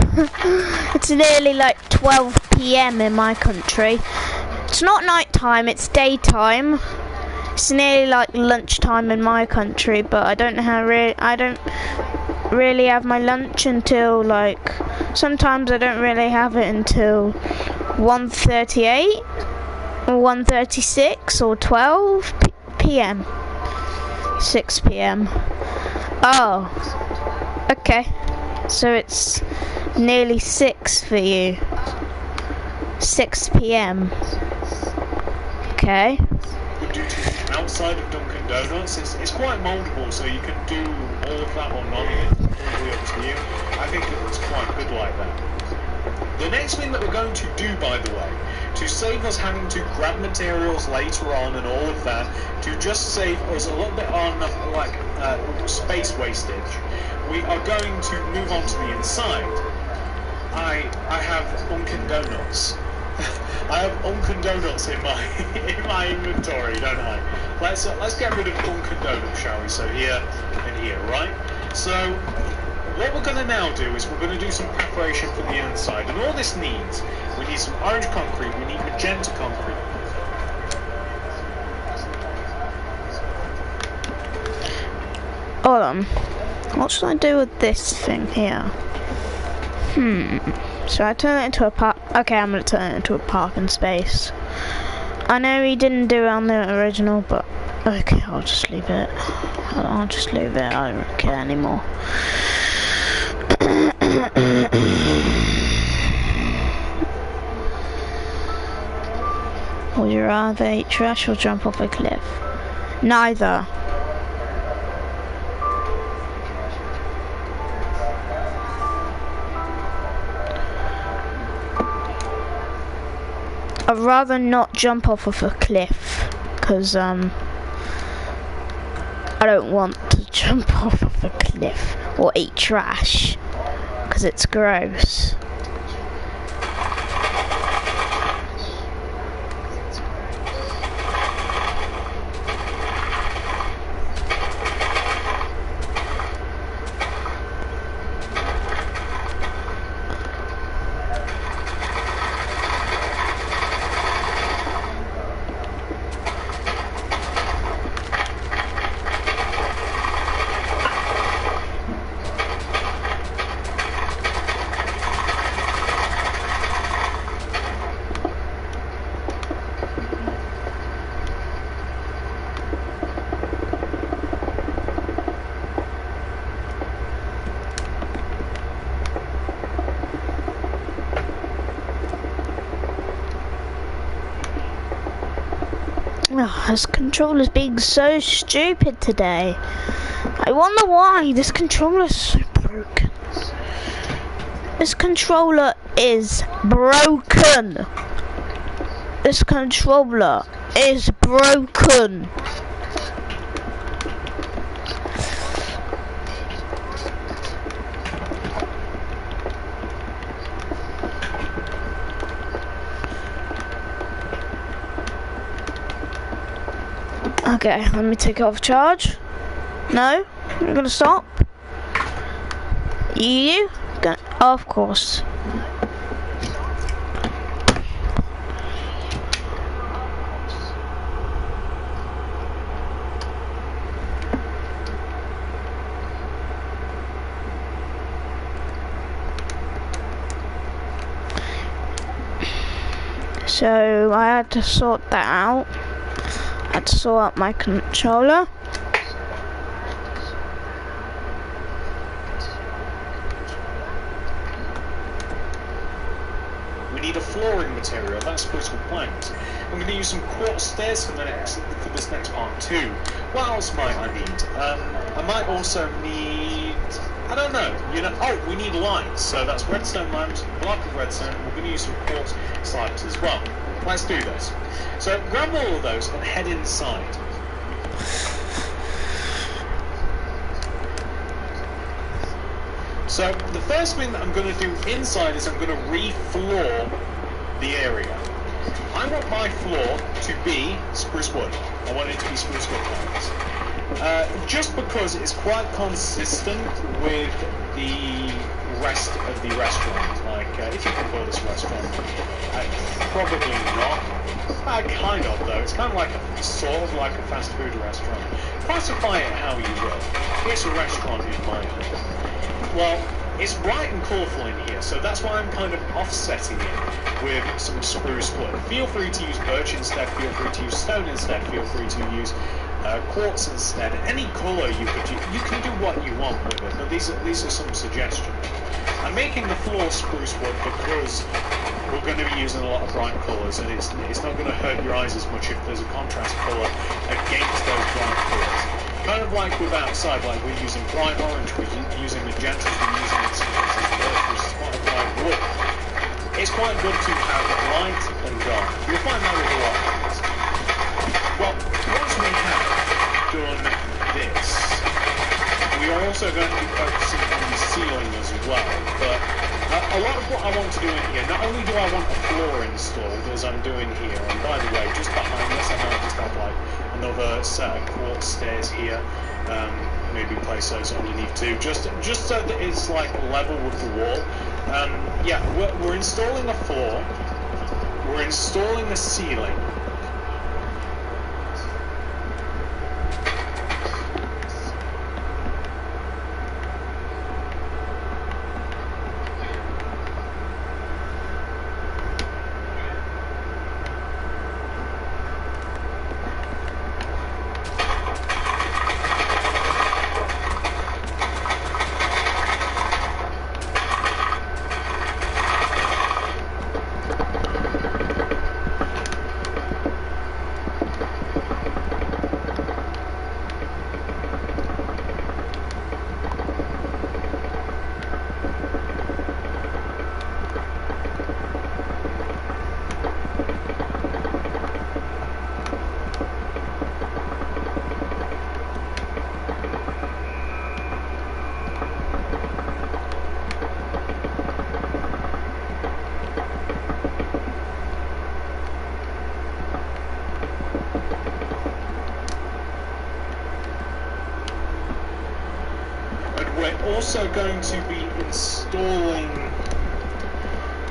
it's nearly like 12 PM in my country. It's not night time, it's daytime. It's nearly like lunchtime in my country, but I don't really have my lunch until, like, sometimes I don't really have it until 1:38 or 1:36 or 12 PM. 6 PM. Oh, okay. So it's nearly 6 for you. 6 PM. Okay. Outside of Dunkin Donuts, it's quite moldable, so you can do all of that or none of it. It's totally up to you. I think it looks quite good like that. The next thing that we're going to do, by the way, to save us having to grab materials later on and all of that, to just save us a little bit on like space wastage, we are going to move on to the inside. I have Dunkin Donuts. I have Dunkin Donuts in my inventory, don't I? Let's get rid of Dunkin Donuts, shall we? So here and here, right? So what we're going to now do is we're going to do some preparation for the inside, and all this needs, we need some orange concrete, we need magenta concrete. Hold on. What should I do with this thing here? Should I turn it into a park? Okay, I'm gonna turn it into a parking space. I know he didn't do it on the original, but okay, I'll just leave it. I'll just leave it. I don't care anymore. Would you rather eat trash or jump off a cliff? Neither. I'd rather not jump off of a cliff, because I don't want to jump off of a cliff or eat trash, because it's gross. Oh, this controller's being so stupid today. I wonder why this controller's so broken. This controller is broken. This controller is broken. Okay, let me take it off charge. No? You're gonna stop? You? Gonna, of course. So I had to sort that out. I had to sort out my controller. We need a flooring material, that's spruce wood planks. I'm going to use some quartz stairs for this next part too. What else might I need? I might also need, I don't know, oh, we need lights. So that's redstone lamps, block of redstone, we're going to use some quartz slabs as well. Let's do this. So grab all of those and head inside. So the first thing that I'm going to do inside is I'm going to re-floor the area. I want my floor to be spruce wood. I want it to be spruce wood planks. Just because it's quite consistent with the rest of the restaurant. Like, if you can call this restaurant, probably not. Kind of though. It's kind of like sort of like a fast food restaurant. Classify it how you will. It's a restaurant in my opinion. Well, it's bright and colourful in here, so that's why I'm kind of offsetting it with some spruce wood. Feel free to use birch instead, feel free to use stone instead, feel free to use quartz instead. Any colour you can do what you want with it, but these are some suggestions. I'm making the floor spruce wood because we're going to be using a lot of bright colours, and it's not going to hurt your eyes as much if there's a contrast colour against those bright colours. Kind of like with outside, like we're using bright orange, we're using magenta, we're using birch, which is quite bright wood. It's quite good to have light and dark. You'll find that with a lot of things. Well, once we have done this, we we are also going to be focusing on the ceiling as well, but a lot of what I want to do in here, not only do I want a floor installed as I'm doing here, and by the way, just behind this I might just have like another set of quartz stairs here, maybe place those underneath too, just so that it's like level with the wall. Yeah, we're installing a floor, we're installing a ceiling. Also going to be installing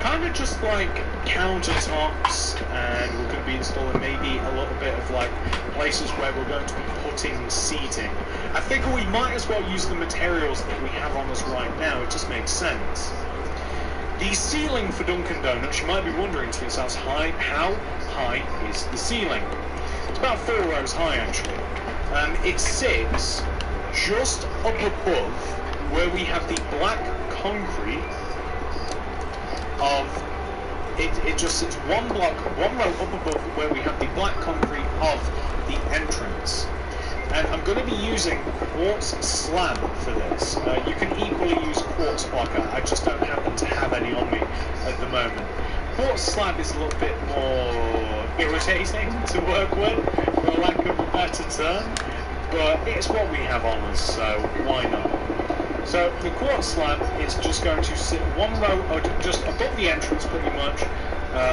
kind of just like countertops, and we're going to be installing maybe a little bit of like places where we're going to be putting seating. I figure we might as well use the materials that we have on us right now, it just makes sense. The ceiling for Dunkin' Donuts, you might be wondering to yourselves, how high is the ceiling? It's about 4 rows high actually. It sits just up above where we have the black concrete of it just sits one row up above where we have the black concrete of the entrance. And I'm going to be using quartz slab for this. You can equally use quartz block, I just don't happen to have any on me at the moment. Quartz slab is a little bit more irritating to work with, for lack of a better term, but it's what we have on us, so why not? So the quartz slab is just going to sit one row, or just above the entrance pretty much,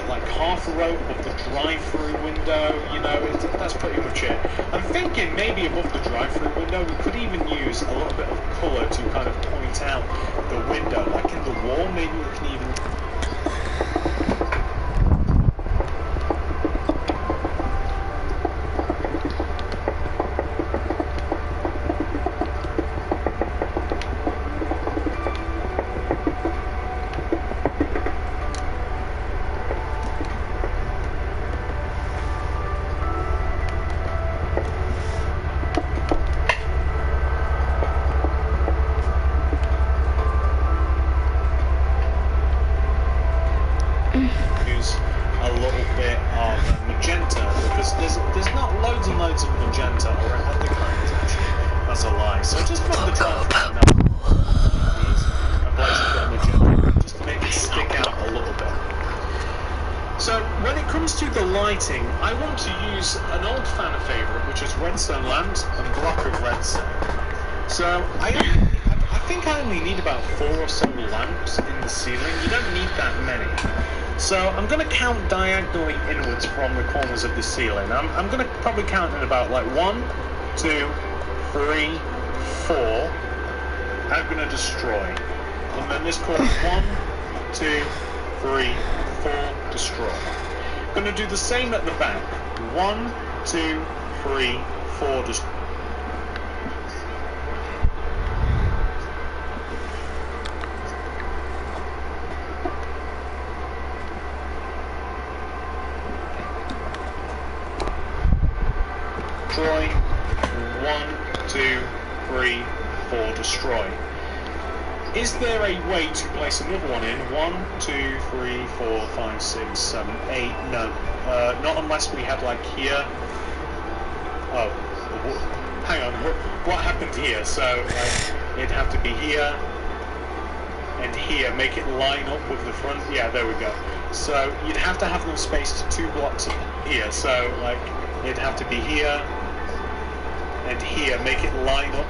like half a row of the drive-through window, you know, that's pretty much it. I'm thinking maybe above the drive-through window we could even use a little bit of colour to kind of point out the window, like in the wall, maybe we can even... I want to use an old fan favourite, which is redstone lamps and block of redstone. So I think I only need about 4 or so lamps in the ceiling. You don't need that many. So I'm going to count diagonally inwards from the corners of the ceiling. I'm going to probably count in about like 1, 2, 3, 4. I'm going to destroy. And then this corner 1, 2, 3, 4, destroy. I'm going to do the same at the back. 1, 2, 3, 4, just... Destroy. 1, 2, 3, 4, destroy. Is there a way to place another one in? 1, 2, 3, 4, 5, 6, 7, 8. No. Not unless we had like here. Oh. Hang on. What happened here? So it'd have to be here and here. Make it line up with the front. Yeah, there we go. So you'd have to have them spaced 2 blocks here. So like it'd have to be here and here. Make it line up.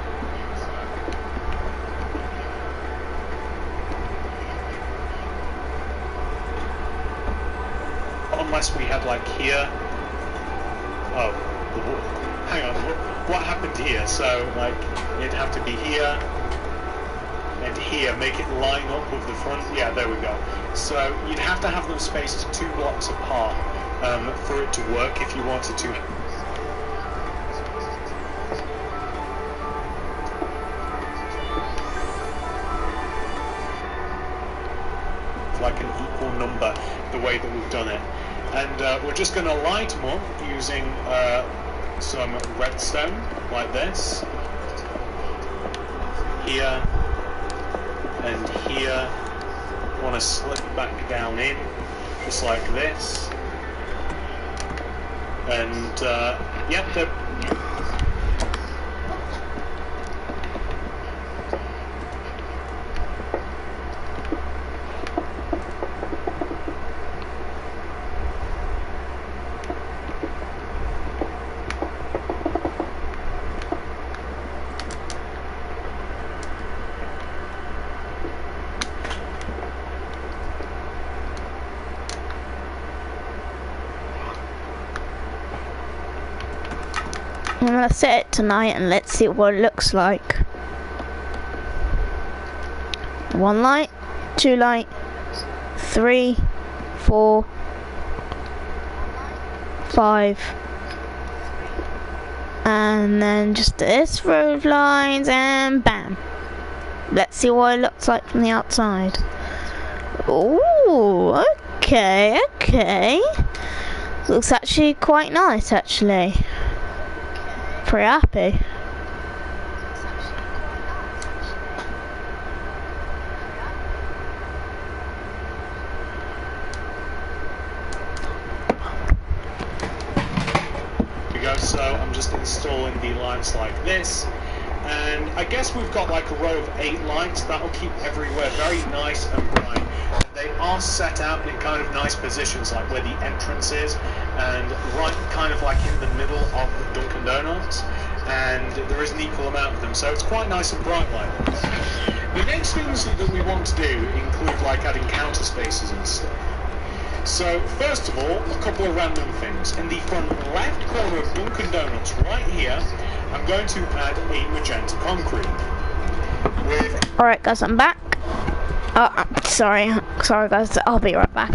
unless we had like here. Oh, hang on. What happened here? So like it'd have to be here and here. Make it line up with the front. Yeah, there we go. So you'd have to have them spaced 2 blocks apart for it to work if you wanted to. Like an equal number, the way that we've done it. And we're just going to light them up using some redstone, like this. Here and here. Want to slip back down in, just like this. And yep, they're I'm gonna set it tonight and let's see what it looks like. 1 light, 2 light, 3, 4, 5, and then just this row of lines and bam. Let's see what it looks like from the outside. Ooh, okay. Looks actually quite nice, actually. Pretty happy. So I'm just installing the lights like this, and I guess we've got like a row of 8 lights that'll keep everywhere very nice and bright. They are set out in kind of nice positions, like where the entrance is, and right kind of like in the middle of the Dunkin' Donuts, and there is an equal amount of them, so it's quite nice and bright like this. The next things that we want to do include like adding counter spaces and stuff. So, first of all, a couple of random things. In the front left corner of Dunkin' Donuts, right here, I'm going to add a magenta concrete. Alright guys, I'm back. Oh, sorry guys, I'll be right back.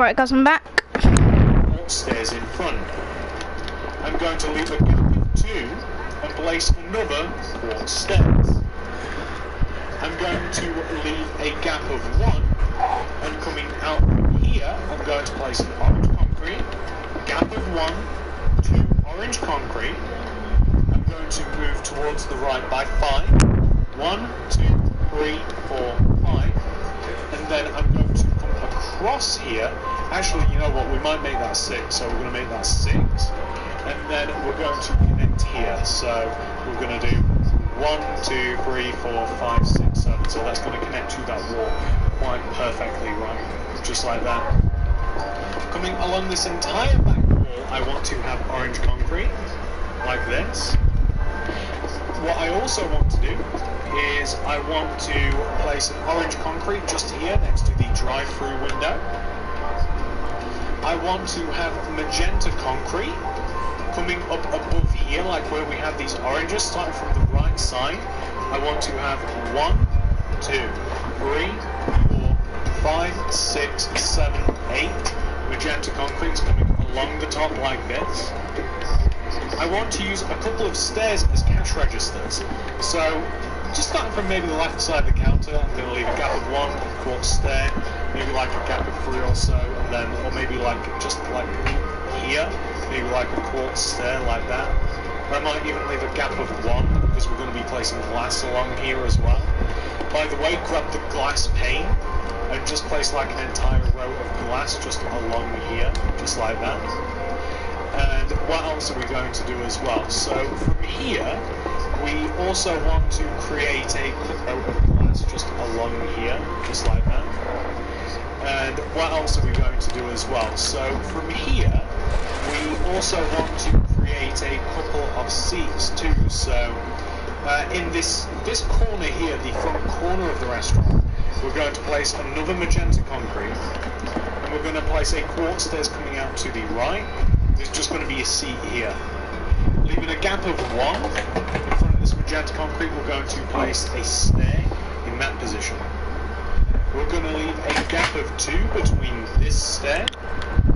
Right, guys, I'm back. Stairs in front. I'm going to leave a gap of 2 and place another 4 stairs. I'm going to leave a gap of 1 and coming out from here, I'm going to place an orange concrete, gap of 1, 2 orange concrete. I'm going to move towards the right by 5. 1, 2, 3, 4, 5. And then I'm going to come across here. Actually, you know what? We might make that 6, so we're going to make that 6. And then we're going to connect here. So we're going to do 1, 2, 3, 4, 5, 6, 7. So that's going to connect to that wall quite perfectly, right? Just like that. Coming along this entire back wall, I want to have orange concrete, like this. What I also want to do is I want to place an orange concrete just here next to the drive-through window. I want to have magenta concrete coming up above here, like where we have these oranges starting from the right side. I want to have 1, 2, 3, 4, 5, 6, 7, 8 magenta concretes coming along the top like this. I want to use a couple of stairs as cash registers. So, just starting from maybe the left side of the counter, I'm going to leave a gap of 1, a quarter stair, maybe like a gap of 3 or so, and then, or maybe like, just like here, maybe like a quarter stair like that. I might even leave a gap of 1, because we're going to be placing glass along here as well. By the way, grab the glass pane, and just place like an entire row of glass just along here, just like that. And what else are we going to do as well? So from here, we also want to create a row of glass just along here, just like that. And what else are we going to do as well? So from here, we also want to create a couple of seats too. So in this corner here, the front corner of the restaurant, we're going to place another magenta concrete, and we're going to place a quarter stairs coming out to the right. There's just going to be a seat here. Leaving a gap of 1 in front of this magenta concrete, we're going to place a stair in that position. We're going to leave a gap of 2 between this stair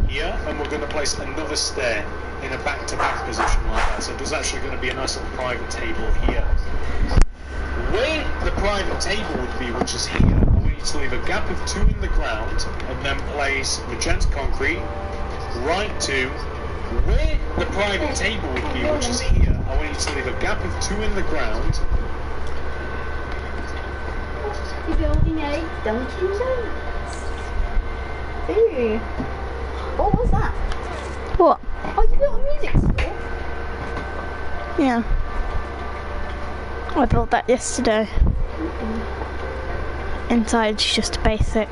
here, and we're going to place another stair in a back-to-back position like that. So there's actually going to be a nice little private table here. Where the private table would be, which is here, I want you to leave a gap of 2 in the ground, and then place magenta concrete right to where the private table would be, which is here. I want you to leave a gap of 2 in the ground. You're building a Dunkin Donuts. Ooh. What was that? What? Oh, you built a music store? Yeah. I built that yesterday. Inside's just basic.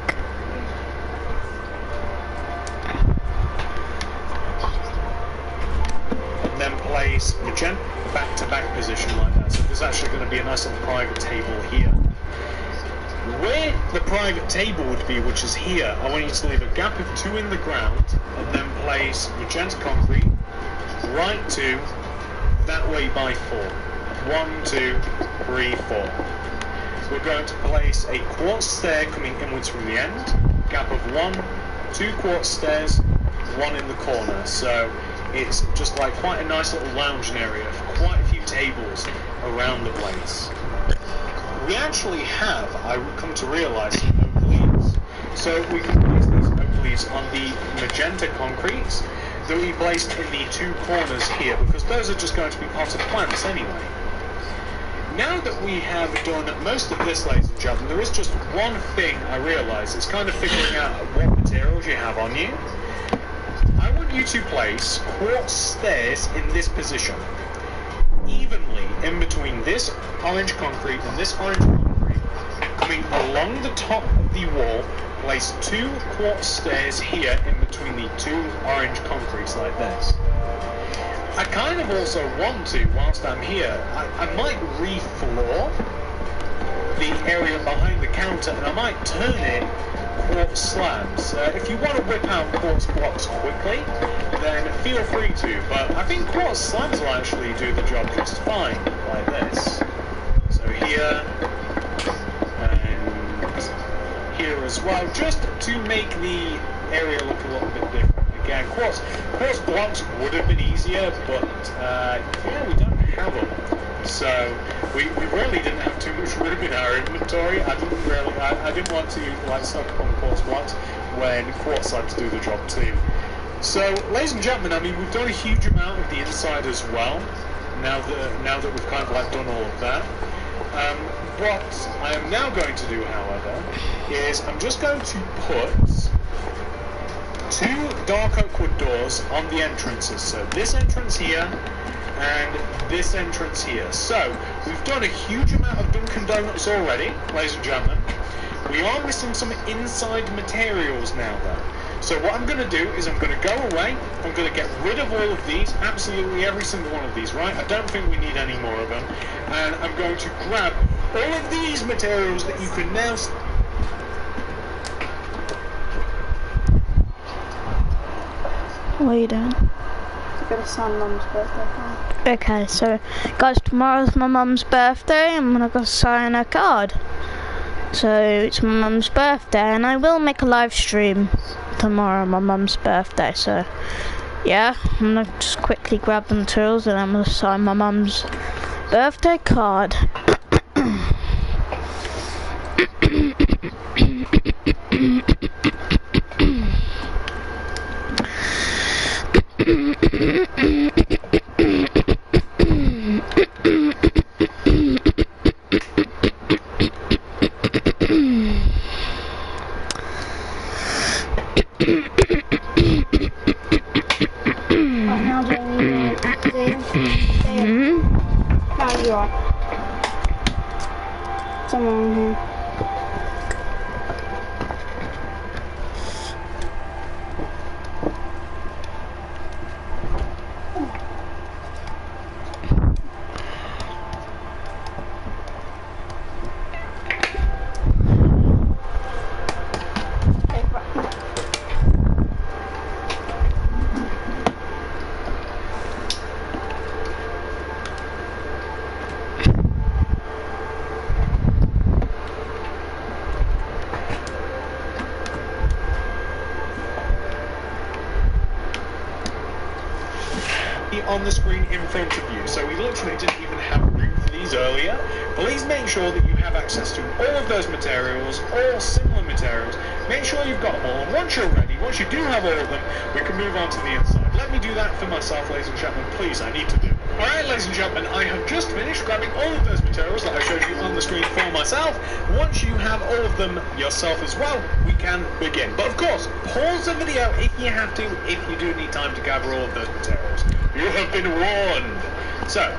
Then place magenta back-to-back position like that. So there's actually going to be a nice little private table here. Where the private table would be, which is here, I want you to leave a gap of 2 in the ground, and then place magenta concrete right to that way by 4. 1, 2, 3, 4. We're going to place a quarter stair coming inwards from the end, gap of 1, 2 quarter stairs, 1 in the corner. So it's just like quite a nice little lounging area for quite a few tables around the place. We actually have, I come to realise, some oak leaves. So we can place these oak leaves on the magenta concretes that we placed in the 2 corners here, because those are just going to be potted plants anyway. Now that we have done most of this, ladies and gentlemen, there is just one thing I realise. It's kind of figuring out what materials you have on you. I want you to place quartz stairs in this position, evenly in between this orange concrete and this orange concrete. Coming along the top of the wall, place 2 quartz stairs here in between the 2 orange concretes like this. I kind of also want to, whilst I'm here, I might re-floor the area behind the counter, and I might turn it quartz slabs. If you want to whip out quartz blocks quickly, then feel free to, but I think quartz slabs will actually do the job just fine, like this. So here, and here as well, just to make the area look a little bit different. Again, quartz blocks would have been easier, but yeah, we don't have them. So we really didn't have too much room in our inventory. I didn't want to like stock up on quartz blocks when quartz had to do the job too. So, ladies and gentlemen, I mean, we've done a huge amount of the inside as well. Now that we've kind of like done all of that. What I am now going to do, however, is I'm just going to put 2 dark oak wood doors on the entrances. So this entrance here and this entrance here. So we've done a huge amount of Dunkin' Donuts already, ladies and gentlemen. We are missing some inside materials now though. So what I'm going to do is I'm going to go away, I'm going to get rid of all of these, absolutely every single one of these, right? I don't think we need any more of them. And I'm going to grab all of these materials that you can now... What are you doing? I'm going to sign Mum's birthday card. Okay, so guys, tomorrow's my mum's birthday. I'm going to go sign her card. So it's my mum's birthday, and I will make a live stream tomorrow on my mum's birthday. So yeah, I'm gonna just quickly grab the materials and I'm gonna sign my mum's birthday card. Someone here. On the screen in front of you, so we literally didn't even have room for these earlier. Please make sure that you have access to all of those materials, all similar materials. Make sure you've got them all, and once you're ready, once you do have all of them, we can move on to the inside. Let me do that for myself, ladies and gentlemen, please, I need to do it. Alright, ladies and gentlemen, I have just finished grabbing all of those materials that I showed you on the screen for myself. Once you have all of them yourself as well, we can begin. But of course, pause the video if you have to, if you do need time to gather all of those materials. You have been warned. So,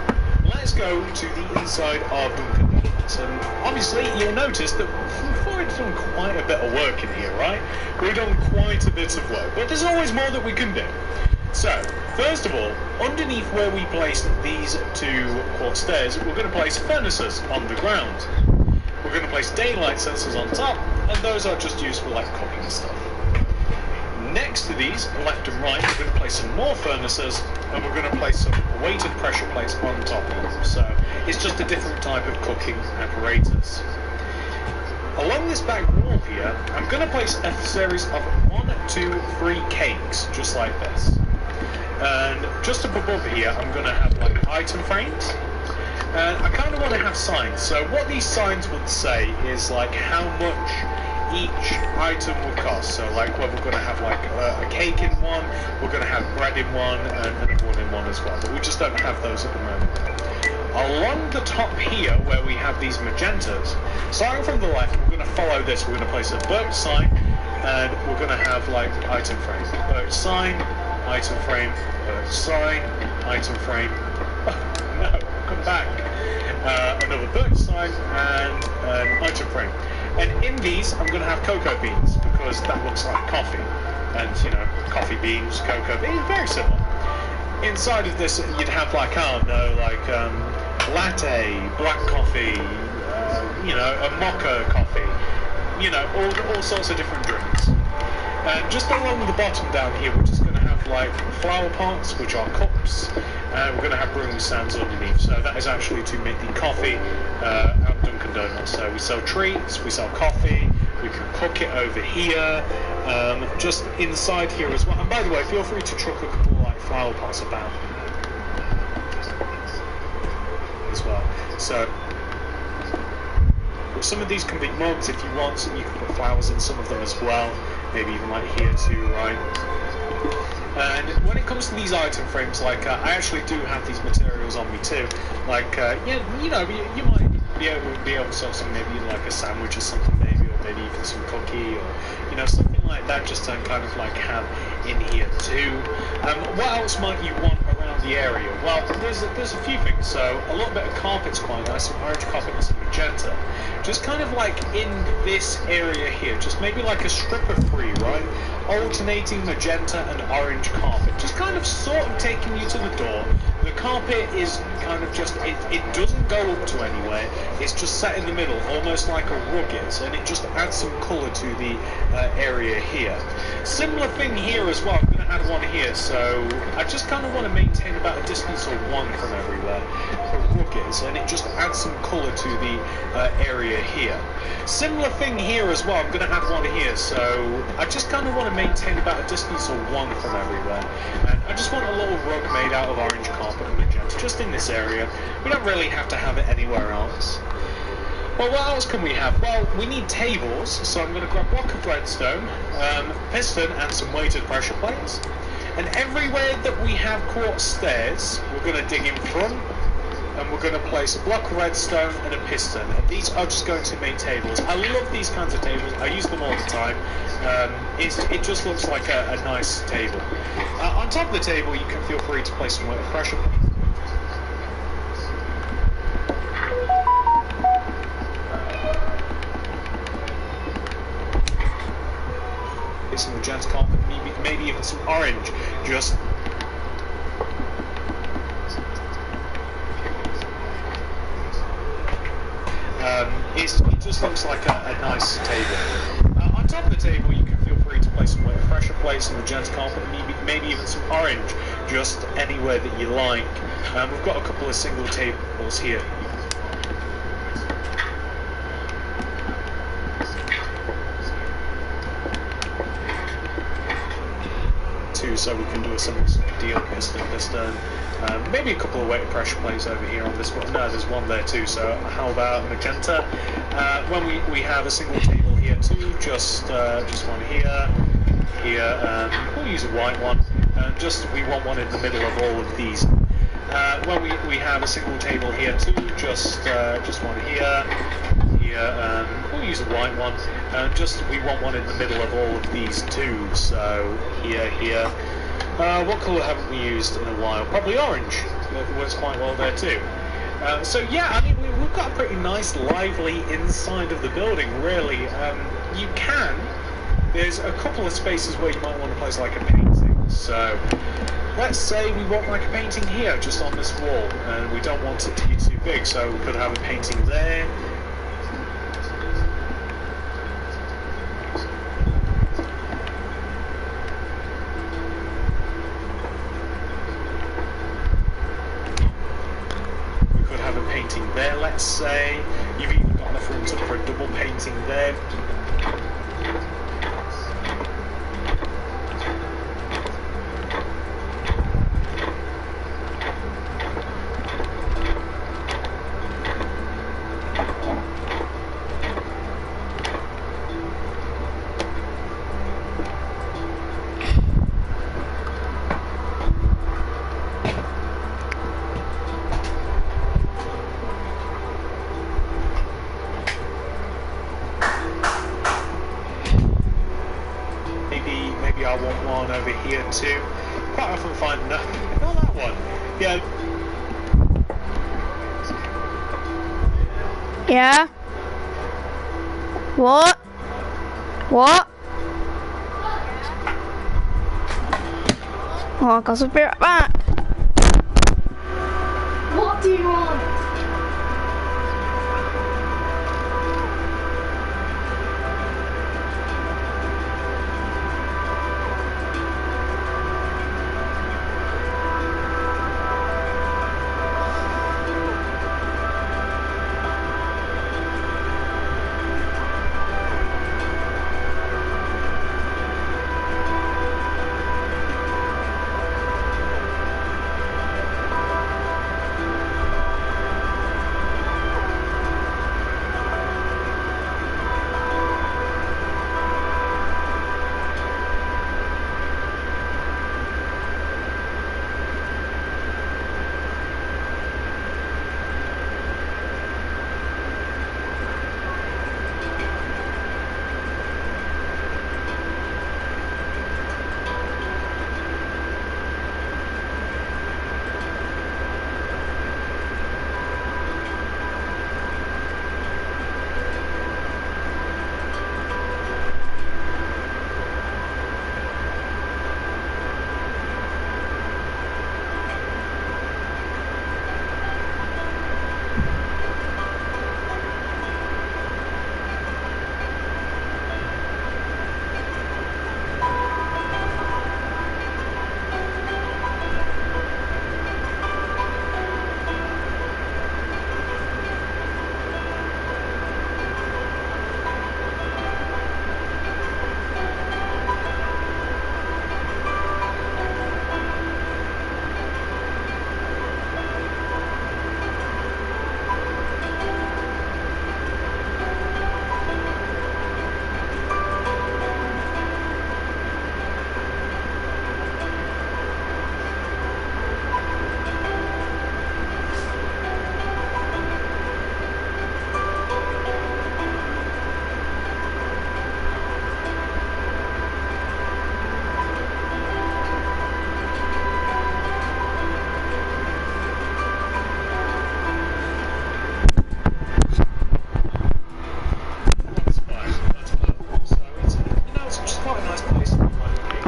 let's go to the inside of Dunkin' Donuts. And obviously, you'll notice that we've already done quite a bit of work in here, right? We've done quite a bit of work, but there's always more that we can do. So, first of all, underneath where we placed these 2 quartz stairs, we're going to place furnaces on the ground. We're going to place daylight sensors on top, and those are just used for like cooking stuff. Next to these, left and right, we're going to place some more furnaces, and we're going to place some weighted pressure plates on top of them. So it's just a different type of cooking apparatus. Along this back wall here, I'm going to place a series of 1, 2, 3 cakes, just like this. And just up above here, I'm going to have like item frames. And I kind of want to have signs. So what these signs would say is like how much each item will cost. So like, well, we're going to have like a cake in one, we're going to have bread in one, and another one in one as well. But we just don't have those at the moment. Along the top here, where we have these magentas, starting from the left, we're going to follow this. We're going to place a birch sign, and we're going to have like item frame. Birch sign, item frame, birch sign, item frame. Oh, no, come back. Another birch sign, and an item frame. And in these, I'm going to have cocoa beans, because that looks like coffee. And, you know, coffee beans, cocoa beans, very similar. Inside of this, you'd have like, I don't know, like latte, black coffee, you know, a mocha coffee, you know, all sorts of different drinks. And just along the bottom down here, we're just going to have like flower pots, which are cups, and we're going to have brewing stands underneath. So that is actually to make the coffee out of Dunkin' Donuts. So we sell treats, we sell coffee, we We can cook it over here, just inside here as well. And by the way, feel free to chuck a couple of like flower pots about as well. So some of these can be mugs if you want, so you can put flowers in some of them as well. Maybe even like here too, right? And when it comes to these item frames, like I actually do have these materials on me too. Like yeah, you know, you might be able to sell some, maybe like a sandwich or something, maybe, or maybe even some cookie, or you know, something like that, just to kind of like have in here too. What else might you want around the area? Well, there's a few things. So a little bit of carpet's quite nice, some orange carpet and some magenta. Just kind of like in this area here, just maybe like a strip of 3, right? Alternating magenta and orange carpet, just kind of sort of taking you to the door. The carpet is kind of just, it doesn't go up to anywhere, it's just set in the middle, almost like a rug is, and it just adds some colour to the area here. Similar thing here as well, I'm going to add one here, so I just kind of want to maintain about a distance of 1 from everywhere, a rug is, and it just adds some colour to the area here. Similar thing here as well, I'm going to add one here, so I just kind of want to maintain about a distance of 1 from everywhere, and I just want a little rug made out of orange carpet and magenta just in this area. We don't really have to have it anywhere else. Well, what else can we have? Well, we need tables, so I'm going to grab a block of redstone, piston and some weighted pressure plates, and everywhere that we have quartz stairs we're going to dig in front, and we're going to place a block of redstone and a piston, and these are just going to make tables. I love these kinds of tables, I use them all the time. It just looks like a nice table. On top of the table you can feel free to place some weighted pressure plates. Some magenta carpet, maybe even some orange, just it just looks like a nice table. On top of the table you can feel free to place some weighted pressure plates, some magenta carpet, maybe even some orange, just anywhere that you like. We've got a couple of single tables here. So we can do a similar deal, piston, maybe a couple of weighted pressure plates over here on this one. No, there's one there too, so how about magenta? When we have a single table here too, just one here, we'll use a white one, we want one in the middle of all of these. When we have a single table here too, just one here, we'll use a white one, we want one in the middle of all of these too, so here. What colour haven't we used in a while? Probably orange. It works quite well there too. So yeah, I mean, we've got a pretty nice, lively inside of the building, really. There's a couple of spaces where you might want to place like a painting. So let's say we want like a painting here, just on this wall, and we don't want it to be too big, so we could have a painting there. There, let's say. You've even got enough room for a double painting there. I want one over here too. Quite often find no, not that one. Yeah. Yeah. What? What? Oh, I got to be right back. What do you want?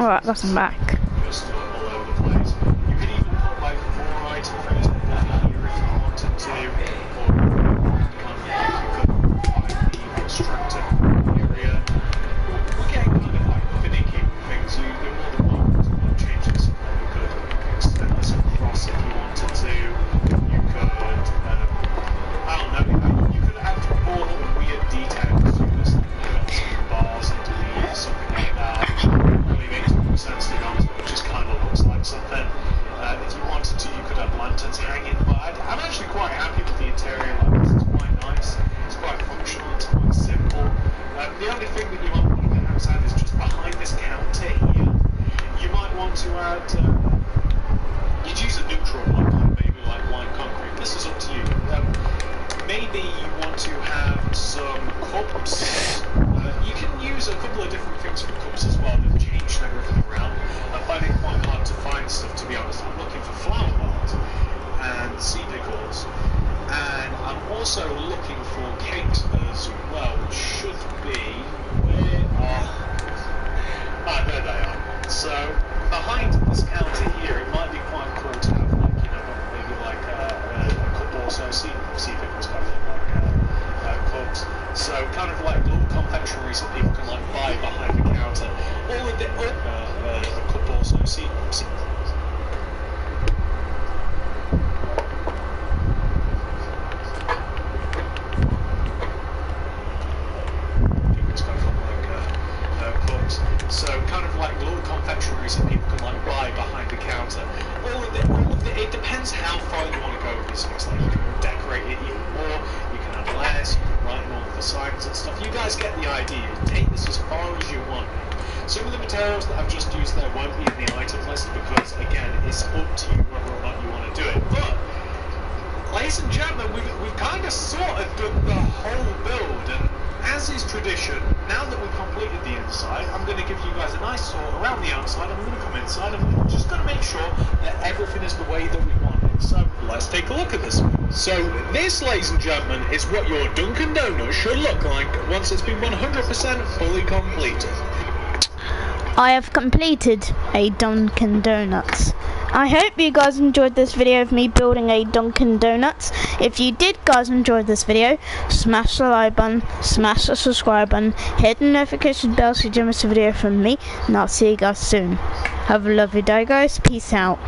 Alright, got some back. Just all over the place. You could even put like 4 item frames on here if you wanted to, or you could find the extractor area. We're getting kind of like finicky with things. You're more than welcome to like, change this. You could extend this across if you wanted to. You could, I don't know, you could add more weird details to this, like some bars underneath, something like that. Really makes more sense to be honest, but it just kind of looks like something. If you wanted to, you could have lanterns hanging, but I'm actually quite happy with the interior like this. It's quite nice, it's quite functional, it's quite simple. The only thing that you might want to get outside is just behind this counter here. You might want to add, you'd use a neutral one, maybe like white concrete. This is up to you. Maybe you want to have some cups. You can use a couple of different things for cups as well. They've changed everything around. I find it quite hard to find stuff, to be honest. I'm looking for flower pots and seed decors. And I'm also looking for cakes as well, which should be... Where are... Ah, there they are. So, behind this counter here, it might be quite cool to have, like, you know, maybe like a cup or so. See if it was kind of like cups. So, kind of like little confectionaries that people can like buy behind the counter. All of the a cup or so. See. So kind of like little confectionaries that people can like buy behind the counter. All of it depends how far you want to go with these things. Like you can decorate it even more, you can add less, you can write more for signs and stuff. You guys get the idea. Take this as far as you want. Some of the materials that I've just used there won't be in the item list because again it's up to you whether or not you want to do it. But ladies and gentlemen, we've kind of sort of done the whole build, and as is tradition, now that we've completed the inside, I'm going to give you guys a nice tour around the outside, and we're going to come inside, and we're just going to make sure that everything is the way that we want it. So, let's take a look at this. So, this, ladies and gentlemen, is what your Dunkin' Donuts should look like once it's been 100% fully completed. I have completed a Dunkin' Donuts. I hope you guys enjoyed this video of me building a Dunkin' Donuts. If you did guys enjoy this video, smash the like button, smash the subscribe button, hit the notification bell so you don't miss a video from me, and I'll see you guys soon. Have a lovely day guys, peace out.